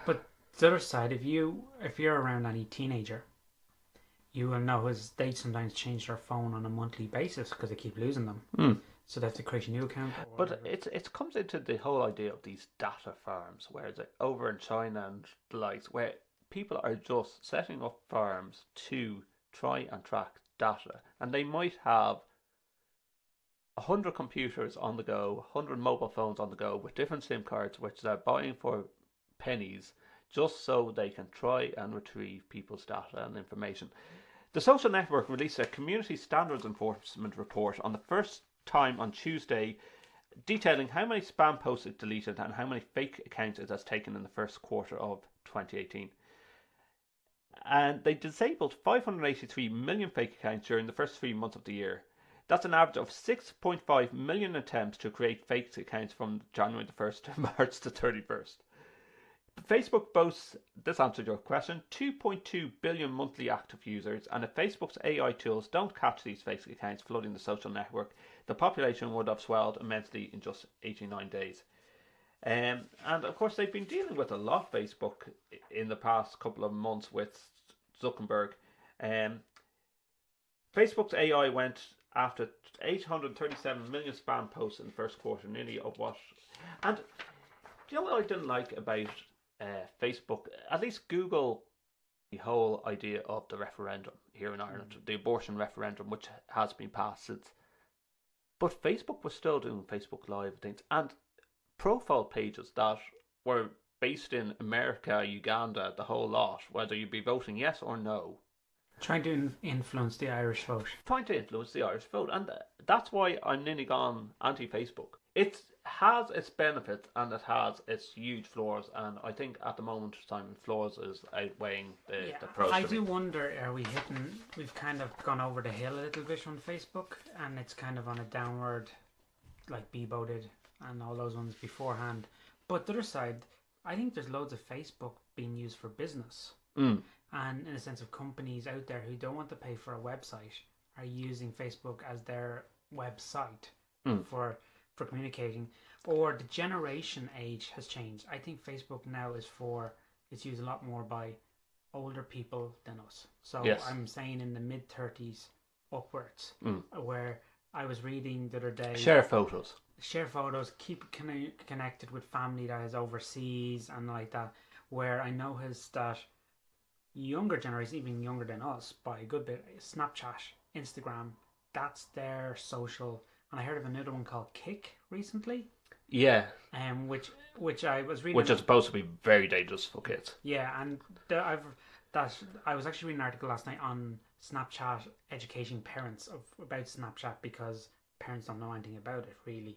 But the other side, if you're around any teenager, you will know they sometimes change their phone on a monthly basis because they keep losing them. So they have to create a new account. But it comes into the whole idea of these data farms, where it's over in China and the likes, where people are just setting up farms to try and track data, and they might have 100 computers on the go, 100 mobile phones on the go with different SIM cards, which they're buying for pennies, just so they can try and retrieve people's data and information. The social network released a community standards enforcement report on the first time on Tuesday, detailing how many spam posts it deleted and how many fake accounts it has taken in the first quarter of 2018. And they disabled 583 million fake accounts during the first 3 months of the year. That's an average of 6.5 million attempts to create fake accounts from January the 1st to March the 31st. Facebook boasts, this answered your question, 2.2 billion monthly active users, and if Facebook's AI tools don't catch these fake accounts flooding the social network, the population would have swelled immensely in just 89 days. And of course they've been dealing with a lot, Facebook, in the past couple of months with Zuckerberg. Facebook's AI went after 837 million spam posts in the first quarter, nearly of what. And do you know what I didn't like about Facebook? At least Google, the whole idea of the referendum here in Ireland, the abortion referendum, which has been passed since. But Facebook was still doing Facebook Live things, and profile pages that were based in America, Uganda, the whole lot, whether you'd be voting yes or no. Trying to influence the Irish vote. Trying to influence the Irish vote. And that's why I'm nearly gone anti-Facebook. It has its benefits and it has its huge flaws. And I think at the moment, Simon, flaws is outweighing the pros. I do wonder, we've kind of gone over the hill a little bit on Facebook, and it's kind of on a downward, like Bebo did and all those ones beforehand. But the other side, I think there's loads of Facebook being used for business. And in a sense of companies out there who don't want to pay for a website are using Facebook as their website for communicating. Or the generation age has changed. I think Facebook now it's used a lot more by older people than us. So yes. I'm saying in the mid-30s upwards, where I was reading the other day. Share photos, keep connected with family that is overseas and like that, where I noticed that younger generations, even younger than us by a good bit, Snapchat, Instagram, that's their social. And I heard of another one called Kick recently. Yeah. Which I was reading. Which is supposed to be very dangerous for kids. Yeah, and I was actually reading an article last night on Snapchat educating parents about Snapchat because parents don't know anything about it really.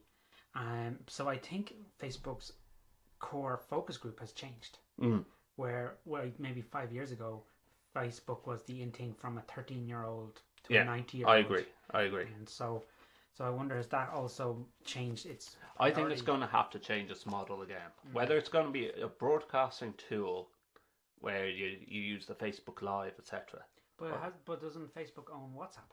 So I think Facebook's core focus group has changed. Where maybe 5 years ago, Facebook was the in thing from a 13-year-old to a 90-year-old. I agree. And so I wonder, has that also changed its priority? I think it's going to have to change its model again. Whether it's going to be a broadcasting tool where you use the Facebook Live, etc. But doesn't Facebook own WhatsApp?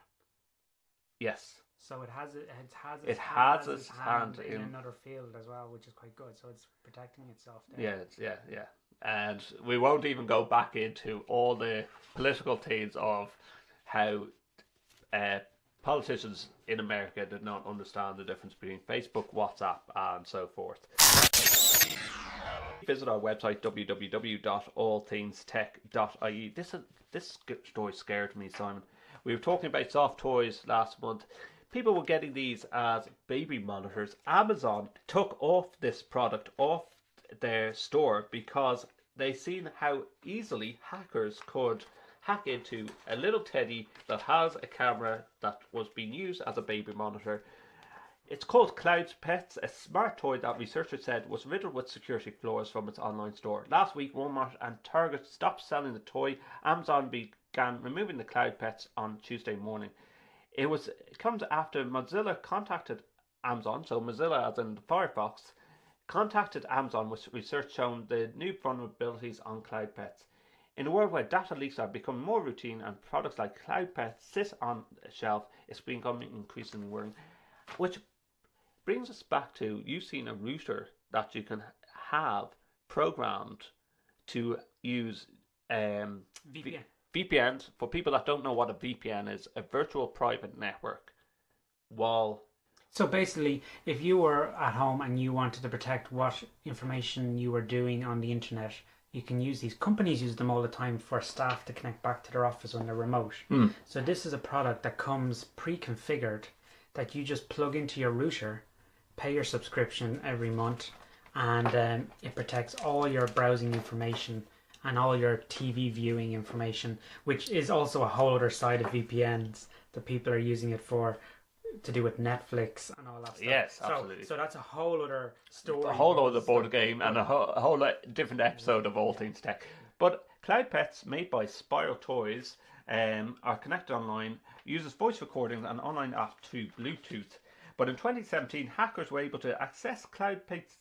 Yes. So it has its hand in another field as well, which is quite good. So it's protecting itself there. Yeah. And we won't even go back into all the political things of how politicians in America did not understand the difference between Facebook, WhatsApp, and so forth. Visit our website www.allthingstech.ie. This story scared me, Simon. We were talking about soft toys last month. People were getting these as baby monitors. Amazon took off this product off their store because they seen how easily hackers could hack into a little teddy that has a camera that was being used as a baby monitor. It's called Cloud Pets, a smart toy that researchers said was riddled with security flaws from its online store. Last week, Walmart and Target stopped selling the toy. Amazon began removing the Cloud Pets on Tuesday morning. It comes after Mozilla contacted Amazon, so Mozilla as in Firefox, contacted Amazon with research showing the new vulnerabilities on Cloud Pets. In a world where data leaks are becoming more routine and products like Cloud Pets sit on a shelf, it's becoming increasingly worrying. Which brings us back to, you've seen a router that you can have programmed to use VPNs. For people that don't know what a VPN is, a virtual private network. So basically, if you were at home and you wanted to protect what information you were doing on the internet, you can use these. Companies use them all the time for staff to connect back to their office when they're remote. So this is a product that comes pre-configured that you just plug into your router, pay your subscription every month, and it protects all your browsing information and all your TV viewing information, which is also a whole other side of VPNs that people are using it for, to do with Netflix and all that stuff. Yes, absolutely. So that's a whole other story. A whole other board game and a whole different episode of All Things Tech. But Cloud Pets, made by Spiral Toys, are connected online, uses voice recordings and online app through Bluetooth. But in 2017, hackers were able to access Cloud Pets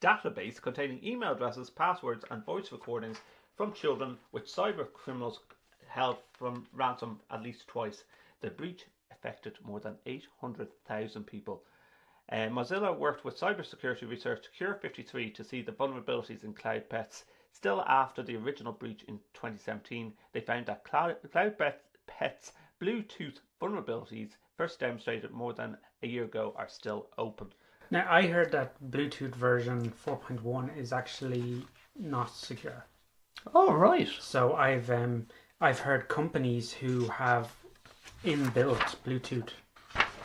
database containing email addresses, passwords and voice recordings from children, which cyber criminals held from ransom at least twice. The breach affected more than 800,000 people. Mozilla worked with cybersecurity research Cure53 to see the vulnerabilities in Cloud Pets. Still, after the original breach in 2017, they found that Cloud Pets Bluetooth vulnerabilities first demonstrated more than a year ago are still open. Now, I heard that Bluetooth version 4.1 is actually not secure. Oh, right. So I've heard companies who have inbuilt Bluetooth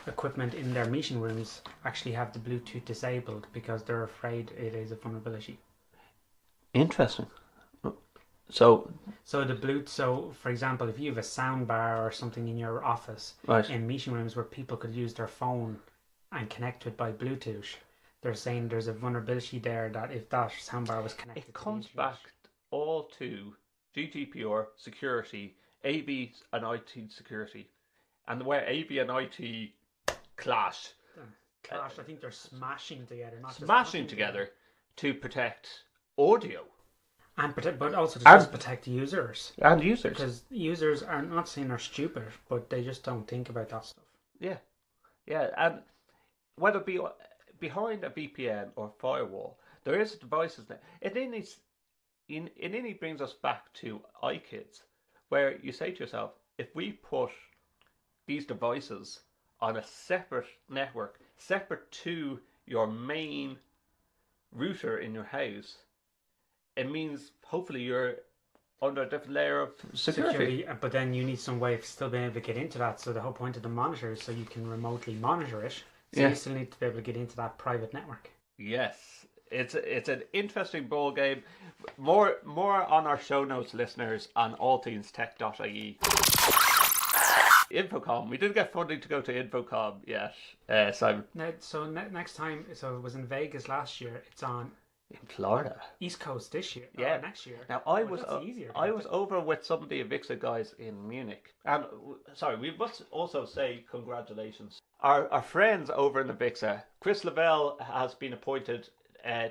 equipment in their meeting rooms actually have the Bluetooth disabled because they're afraid it is a vulnerability. Interesting. So for example, if you have a sound bar or something in your office, right, in meeting rooms where people could use their phone and connect it by Bluetooth, they're saying there's a vulnerability there that if that soundbar was connected, it comes back all to GDPR security, AV and IT security, and where AV and IT clash. I think they're smashing together, to protect audio. And but also to just protect users. And users. Because users are not saying they're stupid, but they just don't think about that stuff. Yeah. Yeah, and whether it be behind a VPN or firewall, there is devices there. It only brings us back to iKids, where you say to yourself, if we put these devices on a separate network, separate to your main router in your house, it means hopefully you're under a different layer of security. But then you need some way of still being able to get into that. So the whole point of the monitor is so you can remotely monitor it. So you still need to be able to get into that private network. Yes. It's an interesting ball game. More on our show notes, listeners, on allthingstech.ie. InfoComm. We didn't get funding to go to InfoComm yet, Simon. Next time, so it was in Vegas last year. It's on in Florida, East Coast this year. Yeah, next year. Now I was over with some of the Avixa guys in Munich, and we must also say congratulations. Our friends over in Avixa, Chris Lavelle has been appointed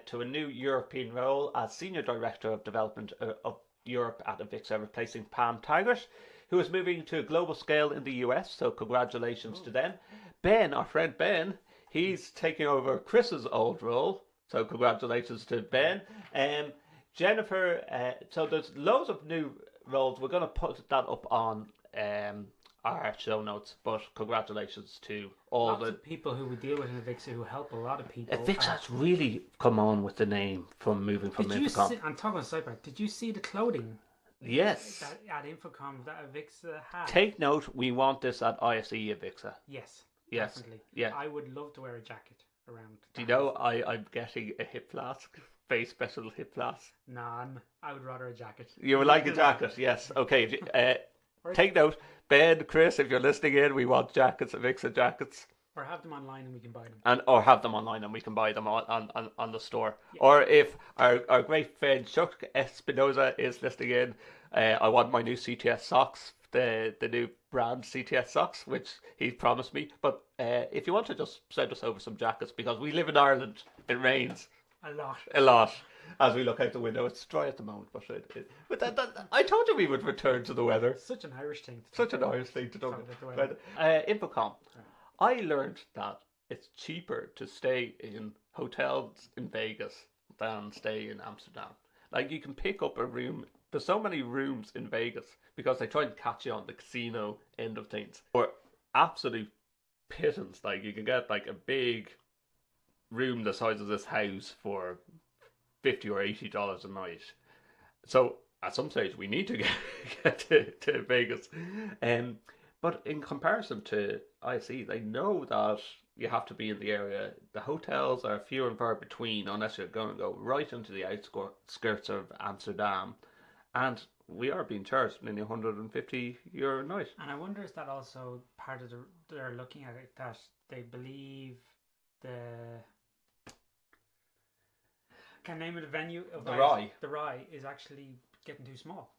to a new European role as Senior Director of Development of Europe at Avixa, replacing Pam Taggart, who is moving to a global scale in the US. So congratulations to them. Ben, our friend Ben, he's taking over Chris's old role. So congratulations to Ben. Jennifer, so there's loads of new roles. We're going to put that up on our show notes. But congratulations to all Lots the of people who we deal with in Avixa who help a lot of people. Avixa's really come on with the name from moving from Did you InfoComm. see, I'm talking about sidebar. Did you see the clothing Yes. that at InfoComm that Avixa had? Take note, we want this at ISE Avixa. Yes. Yes. Definitely. Yeah. I would love to wear a jacket around. Do you know I'm getting a hip flask? Very special hip flask. Nah, I would rather a jacket. You would like a jacket, yes. Okay. Take note, Ben, Chris, if you're listening in, we want jackets, Avixa jackets. Or have them online and we can buy them. Or have them online and we can buy them on the store. Yeah. Or if our great friend Chuck Espinoza is listening in, I want my new CTS socks, the new brand CTS socks, which he promised me. But if you want to just send us over some jackets, because we live in Ireland, it rains. A lot. As we look out the window, it's dry at the moment, but I told you we would return to the weather. Such an Irish thing. Such an Irish thing to do. InfoComm. I learned that it's cheaper to stay in hotels in Vegas than stay in Amsterdam. Like, you can pick up a room. There's so many rooms in Vegas because they try and catch you on the casino end of things. For absolute pittance, like, you can get like a big room the size of this house for $50 or $80 a night. So at some stage we need to get to Vegas. But in comparison to IC, they know that you have to be in the area. The hotels are few and far between unless you're going to go right into the outskirts of Amsterdam. And we are being charged nearly €150 a night. And I wonder, is that also part of they're looking at it, that they believe can name it a venue of the Rye. The Rye is actually getting too small.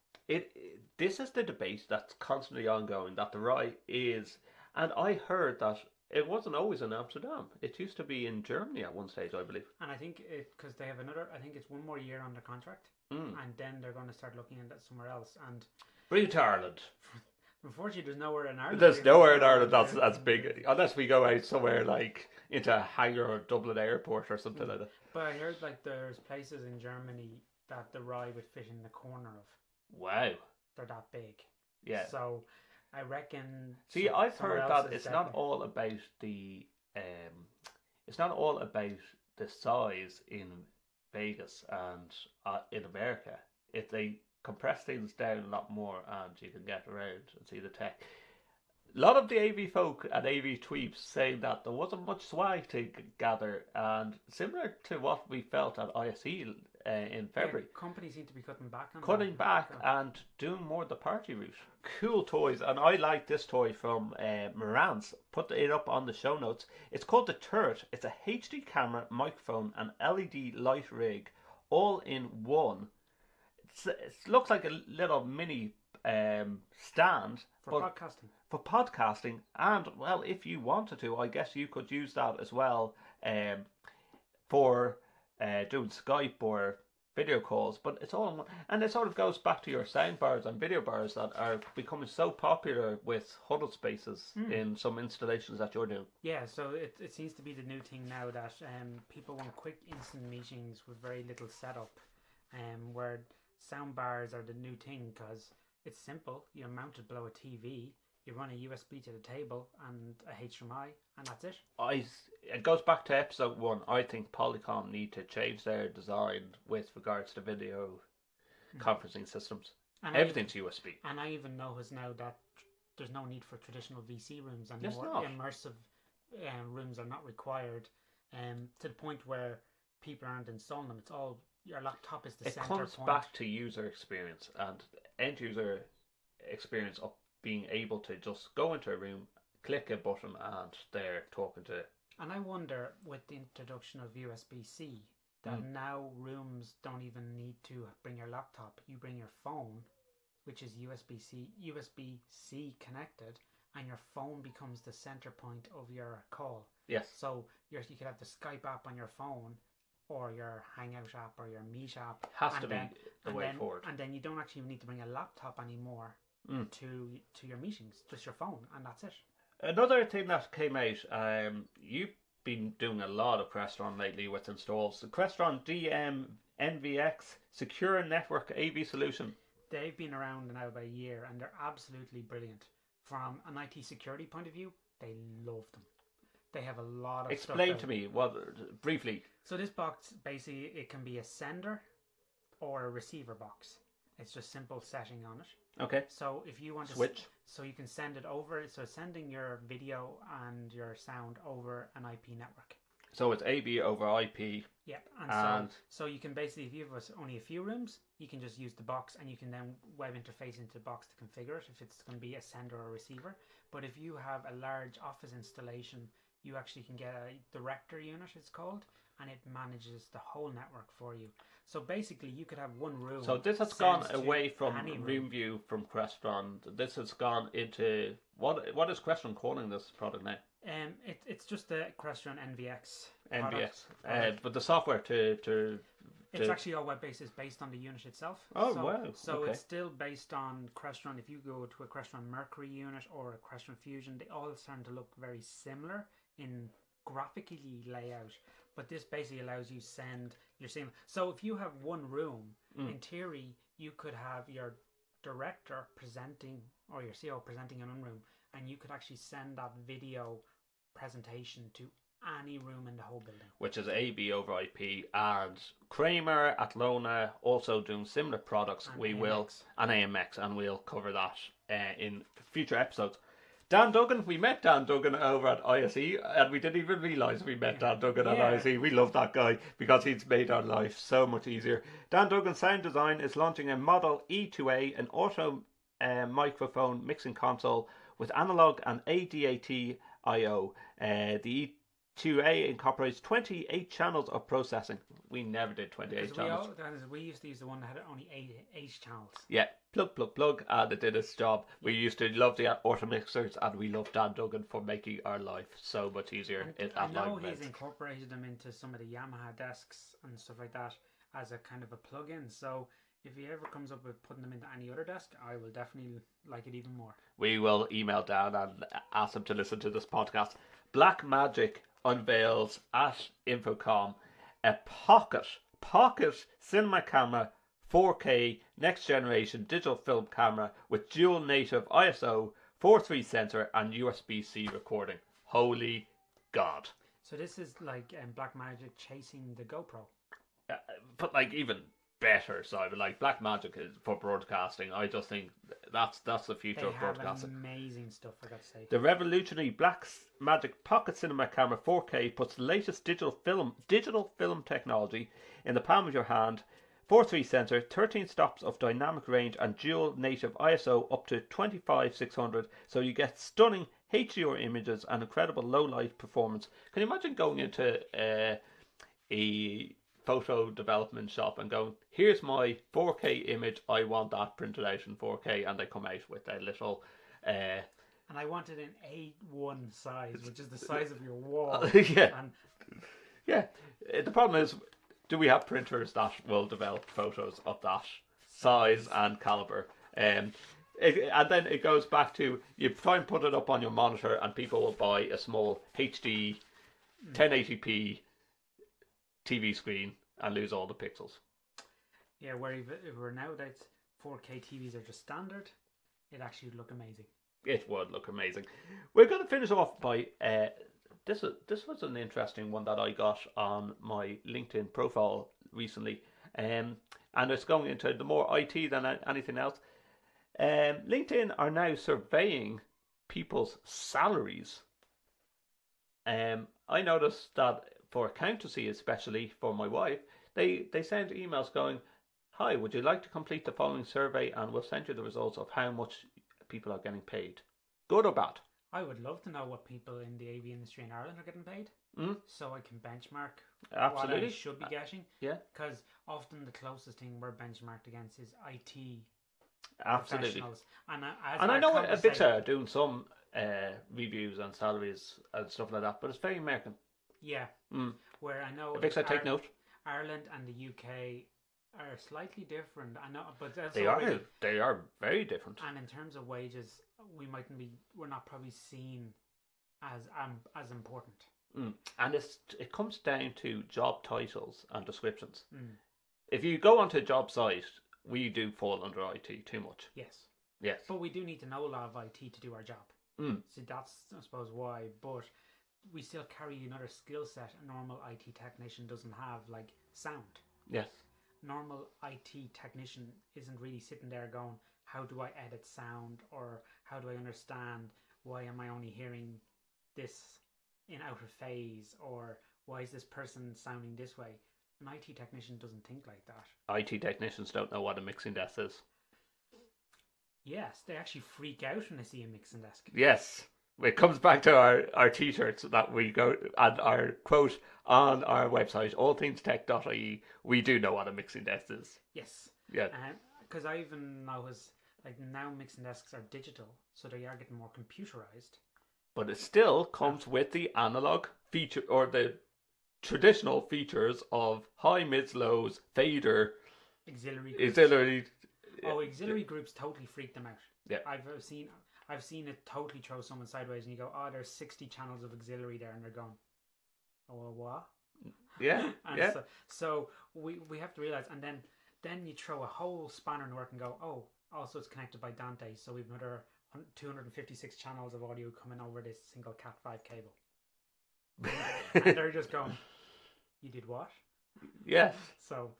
This is the debate that's constantly ongoing, that the Rye is, and I heard that it wasn't always in Amsterdam. It used to be in Germany at one stage, I believe. And I think because they have I think it's one more year on their contract, and then they're going to start looking at that somewhere else. And bring it to Ireland. Unfortunately, there's nowhere in Ireland. There's nowhere in Ireland that's big, unless we go out somewhere like into Hangar or Dublin Airport or something like that. But I heard like there's places in Germany that the Rye would fit in the corner of. Wow. They're that big. Yeah. So I reckon. See, I've heard that it's not all about the size in Vegas and in America. If they compress things down a lot more and you can get around and see the tech. A lot of the AV folk and AV tweeps saying that there wasn't much swag to gather, and similar to what we felt at ISE in February. Yeah, companies seem to be cutting back and doing more the party route. Cool toys, and I like this toy from Marantz. Put it up on the show notes. It's called the Turret. It's a HD camera, microphone, and LED light rig, all in one. It looks like a little mini stand for podcasting, and well, if you wanted to, I guess you could use that as well for doing Skype or video calls. But it's all in one, and it sort of goes back to your sound bars and video bars that are becoming so popular with huddle spaces in some installations that you're doing. Yeah, so it seems to be the new thing now that people want quick instant meetings with very little setup, where sound bars are the new thing because it's simple. You're mounted below a TV, you run a USB to the table and a HDMI, and that's it. It goes back to episode 1. I think Polycom need to change their design with regards to video conferencing systems. And everything's USB. And I even notice now that there's no need for traditional VC rooms anymore. Immersive rooms are not required, to the point where people aren't installing them. It's all your laptop is the center point. It comes back to user experience and end user experience of being able to just go into a room, click a button, and they're talking to. And I wonder, with the introduction of USB-C, that now rooms don't even need to bring your laptop. You bring your phone, which is USB-C connected, and your phone becomes the center point of your call. Yes. So you could have the Skype app on your phone, or your Hangout app, or your Meet app. Has to be the way forward. And then you don't actually need to bring a laptop anymore to your meetings, just your phone, and that's it. Another thing that came out, you've been doing a lot of Crestron lately with installs. The Crestron DM NVX Secure Network AV Solution. they've been around now about a year, and they're absolutely brilliant. From an IT security point of view, they love them. They have a lot of stuff. Explain to me what briefly. So this box, basically, it can be a sender or a receiver box. It's just simple setting on it. Okay. So if you want to switch, so you can send it over. So sending your video and your sound over an IP network. So it's AV over IP. Yep. And so you can basically, if you have only a few rooms, you can just use the box, and you can then web interface into the box to configure it if it's going to be a sender or a receiver. But if you have a large office installation, you actually can get a director unit, it's called, and it manages the whole network for you. So basically, you could have one room. So this has gone away from Room View from Crestron. This has gone into what is Crestron calling this product now? It's just the Crestron NVX. But the software to it's actually all web based. It's based on the unit itself. Oh wow! So it's still based on Crestron. If you go to a Crestron Mercury unit or a Crestron Fusion, they all starting to look very similar in graphically layout. But this basically allows you send your signal. So if you have one room, in theory, you could have your director presenting or your CEO presenting in one room, and you could actually send that video presentation to any room in the whole building. Which is AV over IP, and Kramer at Lona also doing similar products. And we AMX. will, and AMX, and we'll cover that in future episodes. Dan Duggan, we met Dan Duggan over at ISE, and we didn't even realise we met Dan Duggan at ISE. We love that guy because he's made our life so much easier. Dan Duggan Sound Design is launching a Model E2A, an auto microphone mixing console with analog and ADAT I/O. The E2A incorporates 28 channels of processing. We never did 28 channels. We used to use the one that had only eight channels. Yeah, plug, and it did its job. We used to love the auto mixers, and we love Dan Duggan for making our life so much easier. I know he's incorporated them into some of the Yamaha desks and stuff like that as a kind of a plug-in. So if he ever comes up with putting them into any other desk, I will definitely like it even more. We will email Dan and ask him to listen to this podcast. Blackmagic unveils at InfoComm a pocket cinema camera, 4K next generation digital film camera with dual native ISO 4.3 sensor and USB-C recording. Holy God! So this is like Blackmagic chasing the GoPro, but like even better. Simon, like Blackmagic is for broadcasting. I just think that's the future of broadcasting. Amazing stuff, I gotta say. The revolutionary Blackmagic Pocket Cinema Camera 4K puts the latest digital film technology in the palm of your hand. 4.3 sensor, 13 stops of dynamic range, and dual native ISO up to 25/600. So you get stunning HDR images and incredible low light performance. Can you imagine going into a photo development shop and going, here's my 4K image, I want that printed out in 4K, and they come out with a little and I want it in A1 size, which is the size of your wall. Yeah. The problem is, do we have printers that will develop photos of that size and caliber? And then it goes back to, you try and put it up on your monitor and people will buy a small HD 1080p TV screen and lose all the pixels. Yeah, where nowadays 4K TVs are just standard, it actually would look amazing. It would look amazing. We're going to finish off by this was an interesting one that I got on my LinkedIn profile recently, and it's going into the more IT than anything else. LinkedIn are now surveying people's salaries. I noticed that for accountancy, especially for my wife, they send emails going, hi, would you like to complete the following survey and we'll send you the results of how much people are getting paid. Good or bad? I would love to know what people in the AV industry in Ireland are getting paid, so I can benchmark Absolutely. what I should be getting. Yeah. Because often the closest thing we're benchmarked against is IT Absolutely. professionals. And I know Avixa are doing some reviews on salaries and stuff like that, but it's very American. Yeah. Where I know Avixa, take note. Ireland and the UK are slightly different. I know, but they are very different. And in terms of wages, we're not probably seen as important. And it comes down to job titles and descriptions. If you go onto a job site we do fall under IT too much. Yes. Yes. But we do need to know a lot of IT to do our job. So that's, I suppose, why. But we still carry another skill set a normal IT technician doesn't have, like sound. Yes. Normal IT technician isn't really sitting there going, how do I edit sound, or how do I understand why am I only hearing this in out of phase, or why is this person sounding this way? An IT technician doesn't think like that. IT technicians don't know what a mixing desk is. Yes, they actually freak out when they see a mixing desk. Yes. It comes back to our t-shirts that we go, and our quote on our website, allthingstech.ie, we do know what a mixing desk is. Yes. Yeah. Because I even noticed, like, now mixing desks are digital, so they are getting more computerized. But it still comes with the analog feature, or the traditional features of high, mids, lows, fader, auxiliary groups. Auxiliary groups totally freak them out. Yeah. I've seen it totally throw someone sideways, and you go, oh, there's 60 channels of auxiliary there, and they're going, oh, what? Yeah. And yeah. So we have to realize, and then you throw a whole spanner in the work and go, oh, also it's connected by Dante, so we've another 256 channels of audio coming over this single Cat5 cable. And they're just going, you did what? Yes. So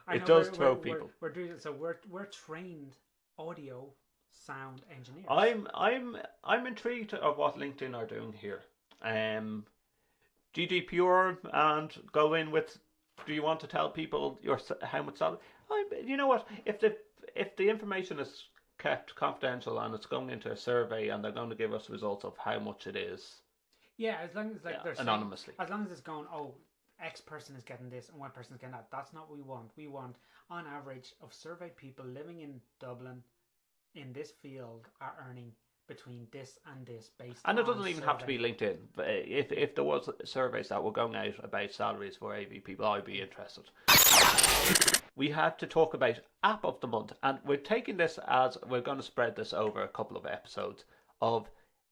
I it know does throw people. We're doing it. So we're trained audio sound engineers. I'm intrigued of what LinkedIn are doing here. GDPR, and go in with. Do you want to tell people how much salary? You know what? If the information is kept confidential and it's going into a survey and they're going to give us results of how much it is. Yeah, as long as they're anonymously. As long as it's going, oh, X person is getting this and Y person is getting that. That's not what we want. We want, on average, of surveyed people living in Dublin in this field are earning between this and this based on. And it doesn't even have to be LinkedIn. But if there was surveys that were going out about salaries for AV people, I'd be interested. We have to talk about app of the month, and we're taking this as we're going to spread this over a couple of episodes of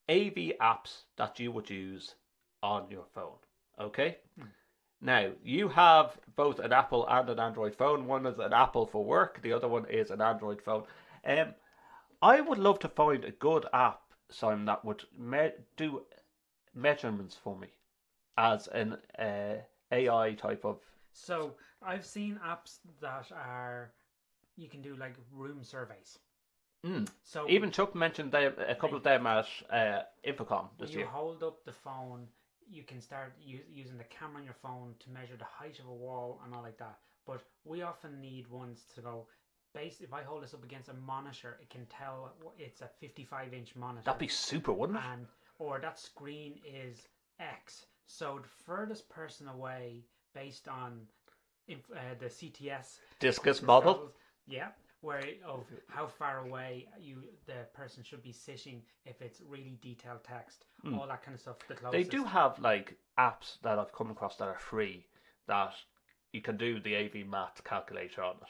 AV apps that you would use on your phone. Okay? Now, you have both an Apple and an Android phone. One is an Apple for work, the other one is an Android phone. I would love to find a good app, Simon, that would do measurements for me as an AI type of. So I've seen apps that are, you can do like room surveys. So even Chuck mentioned a couple of them at InfoComm this year. You hold up the phone, you can start using the camera on your phone to measure the height of a wall and all like that. But we often need ones to go. If I hold this up against a monitor, it can tell it's a 55-inch monitor. That'd be super, wouldn't it? Or that screen is X. So the furthest person away, based on the CTS Discus model. Yeah, of how far away the person should be sitting if it's really detailed text, all that kind of stuff. They do have like apps that I've come across that are free that you can do the AV math calculator on it.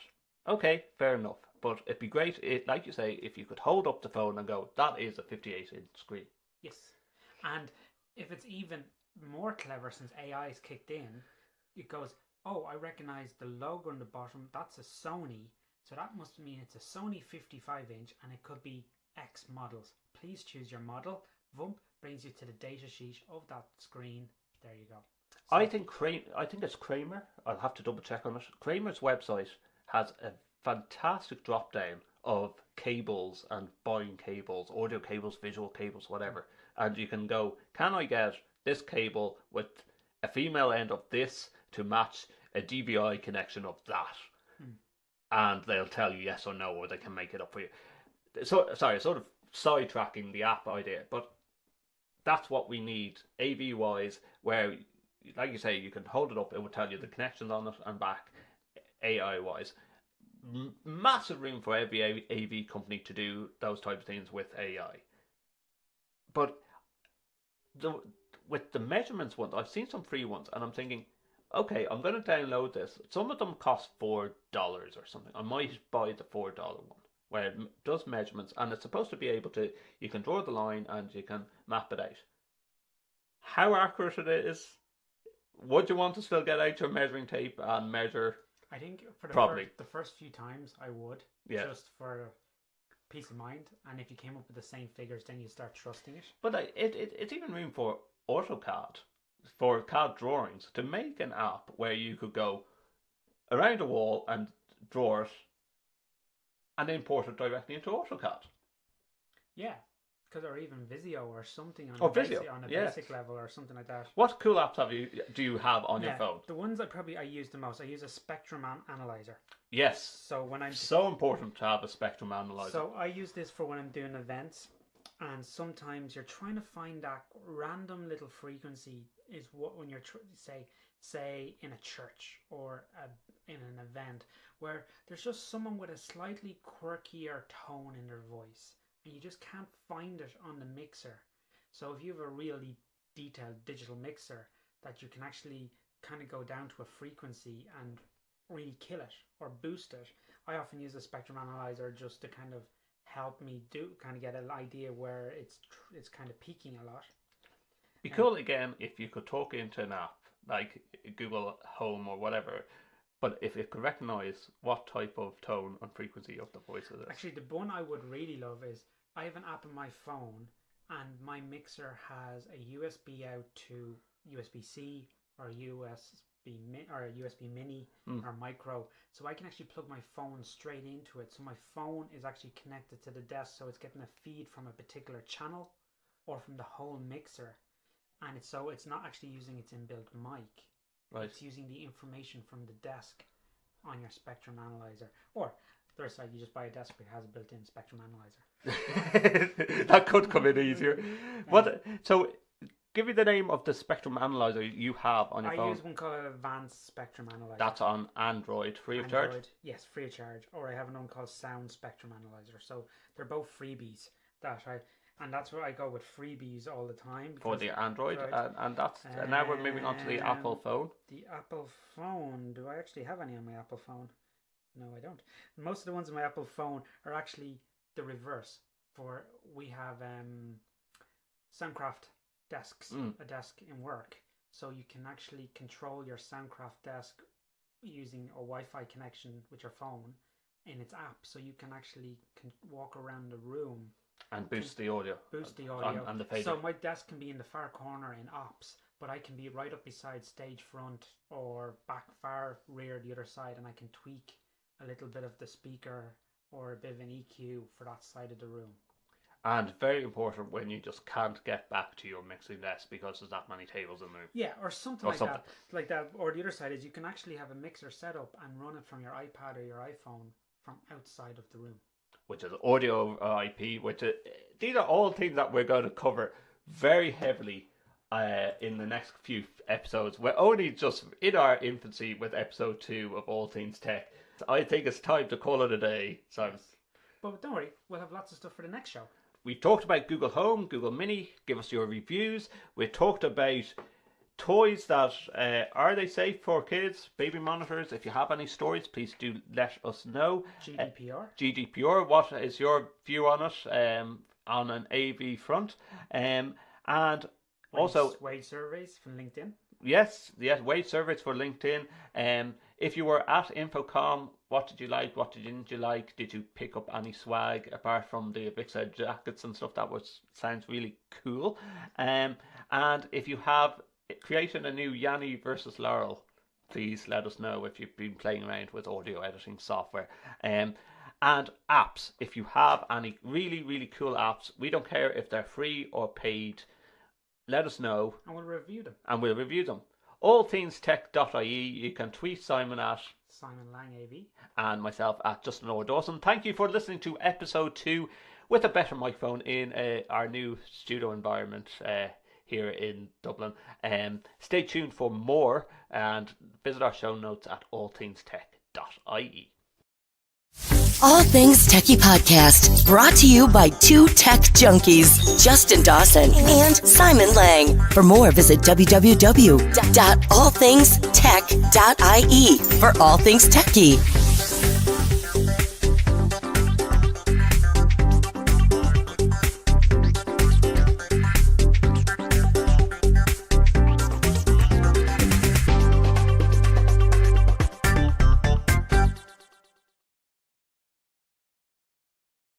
Okay, fair enough. But it'd be great, like you say, if you could hold up the phone and go, that is a 58-inch screen. Yes. And if it's even more clever, since AI is kicked in, it goes, oh, I recognize the logo on the bottom. That's a Sony. So that must mean it's a Sony 55-inch, and it could be X models. Please choose your model. Vump brings you to the data sheet of that screen. There you go. So, I think it's Kramer. I'll have to double check on it. Kramer's website has a fantastic drop down of cables and buying cables, audio cables, visual cables, whatever. And you can go, can I get this cable with a female end of this to match a DVI connection of that? And they'll tell you yes or no, or they can make it up for you. So, sorry, sort of sidetracking the app idea, but that's what we need AV-wise, where, like you say, you can hold it up, it will tell you the connections on it and back. AI-wise, massive room for every AV company to do those types of things with AI. But with the measurements ones, I've seen some free ones, and I'm thinking, okay, I'm going to download this. Some of them cost $4 or something. I might buy the $4 one, where it does measurements, and it's supposed to be able to, you can draw the line and you can map it out. How accurate it is? Would you want to still get out your measuring tape and measure? I think for Probably. the first few times I would, just for peace of mind. And if you came up with the same figures, then you start trusting it. But it's even room for AutoCAD, for CAD drawings, to make an app where you could go around a wall and draw it and import it directly into AutoCAD. Yeah. Or even Visio or something on a basic level or something like that. What cool apps do you have on your phone? The ones I use the most, I use a spectrum analyzer. Yes. So when I'm so important to have a spectrum analyzer. So I use this for when I'm doing events, and sometimes you're trying to find that random little frequency is what when you're say in a church or in an event where there's just someone with a slightly quirkier tone in their voice. You just can't find it on the mixer. So if you have a really detailed digital mixer that you can actually kind of go down to a frequency and really kill it or boost it, I often use a spectrum analyzer just to kind of help me get an idea where it's kind of peaking a lot. Be cool again if you could talk into an app like Google Home or whatever, but if it could recognize what type of tone and frequency of the voice it is. Actually, the one I would really love is I have an app on my phone, and my mixer has a USB out to USB-C or USB mini or micro, so I can actually plug my phone straight into it. So my phone is actually connected to the desk, so it's getting a feed from a particular channel or from the whole mixer, and it's not actually using its inbuilt mic. Right. It's using the information from the desk on your spectrum analyzer, or the other side, you just buy a desk that has a built-in spectrum analyzer. That could come in easier. So give me the name of the spectrum analyzer you have on your phone. I use one called Advanced Spectrum Analyzer. That's on Android, free of charge? Yes, free of charge. Or I have another one called Sound Spectrum Analyzer. So they're both freebies. And that's where I go with freebies all the time. For the Android, and now we're moving on to the Apple phone. The Apple phone. Do I actually have any on my Apple phone? No, I don't. Most of the ones on my Apple phone are actually the reverse. We have Soundcraft desks, a desk in work, so you can actually control your Soundcraft desk using a Wi-Fi connection with your phone in its app. So you can actually walk around the room and boost the audio. And the fader. So my desk can be in the far corner in ops, but I can be right up beside stage front or back far rear the other side, and I can tweak a little bit of the speaker or a bit of an EQ for that side of the room. And very important when you just can't get back to your mixing desk because there's that many tables in the room. Yeah, or something like that. Or the other side is you can actually have a mixer set up and run it from your iPad or your iPhone from outside of the room. Which is audio IP, these are all things that we're going to cover very heavily in the next few episodes. We're only just in our infancy with episode 2 of All Things Tech. I think it's time to call it a day, Simon. But don't worry, we'll have lots of stuff for the next show. We talked about Google Home, Google Mini. Give us your reviews. We talked about toys that are they safe for kids, baby monitors. If you have any stories, please do let us know. GDPR. What is your view on it on an AV front? And also wage surveys from LinkedIn. Yes, wage surveys for LinkedIn. If you were at InfoComm, what did you like? What didn't you like? Did you pick up any swag apart from the Avixa jackets and stuff? That sounds really cool. And if you have created a new Yanny versus Laurel, please let us know if you've been playing around with audio editing software. And apps, if you have any really, really cool apps, we don't care if they're free or paid. Let us know. And we'll review them. All Things TechIE. You can tweet Simon at Simon Lang AV and myself at Justin or Dawson. Thank you for listening to episode 2 with a better microphone in our new studio environment here in Dublin. Stay tuned for more and visit our show notes at allthingstech.ie. All Things Techie Podcast, brought to you by 2 tech junkies, Justin Dawson and Simon Lang. For more, visit www.allthingstech.ie for All Things Techie.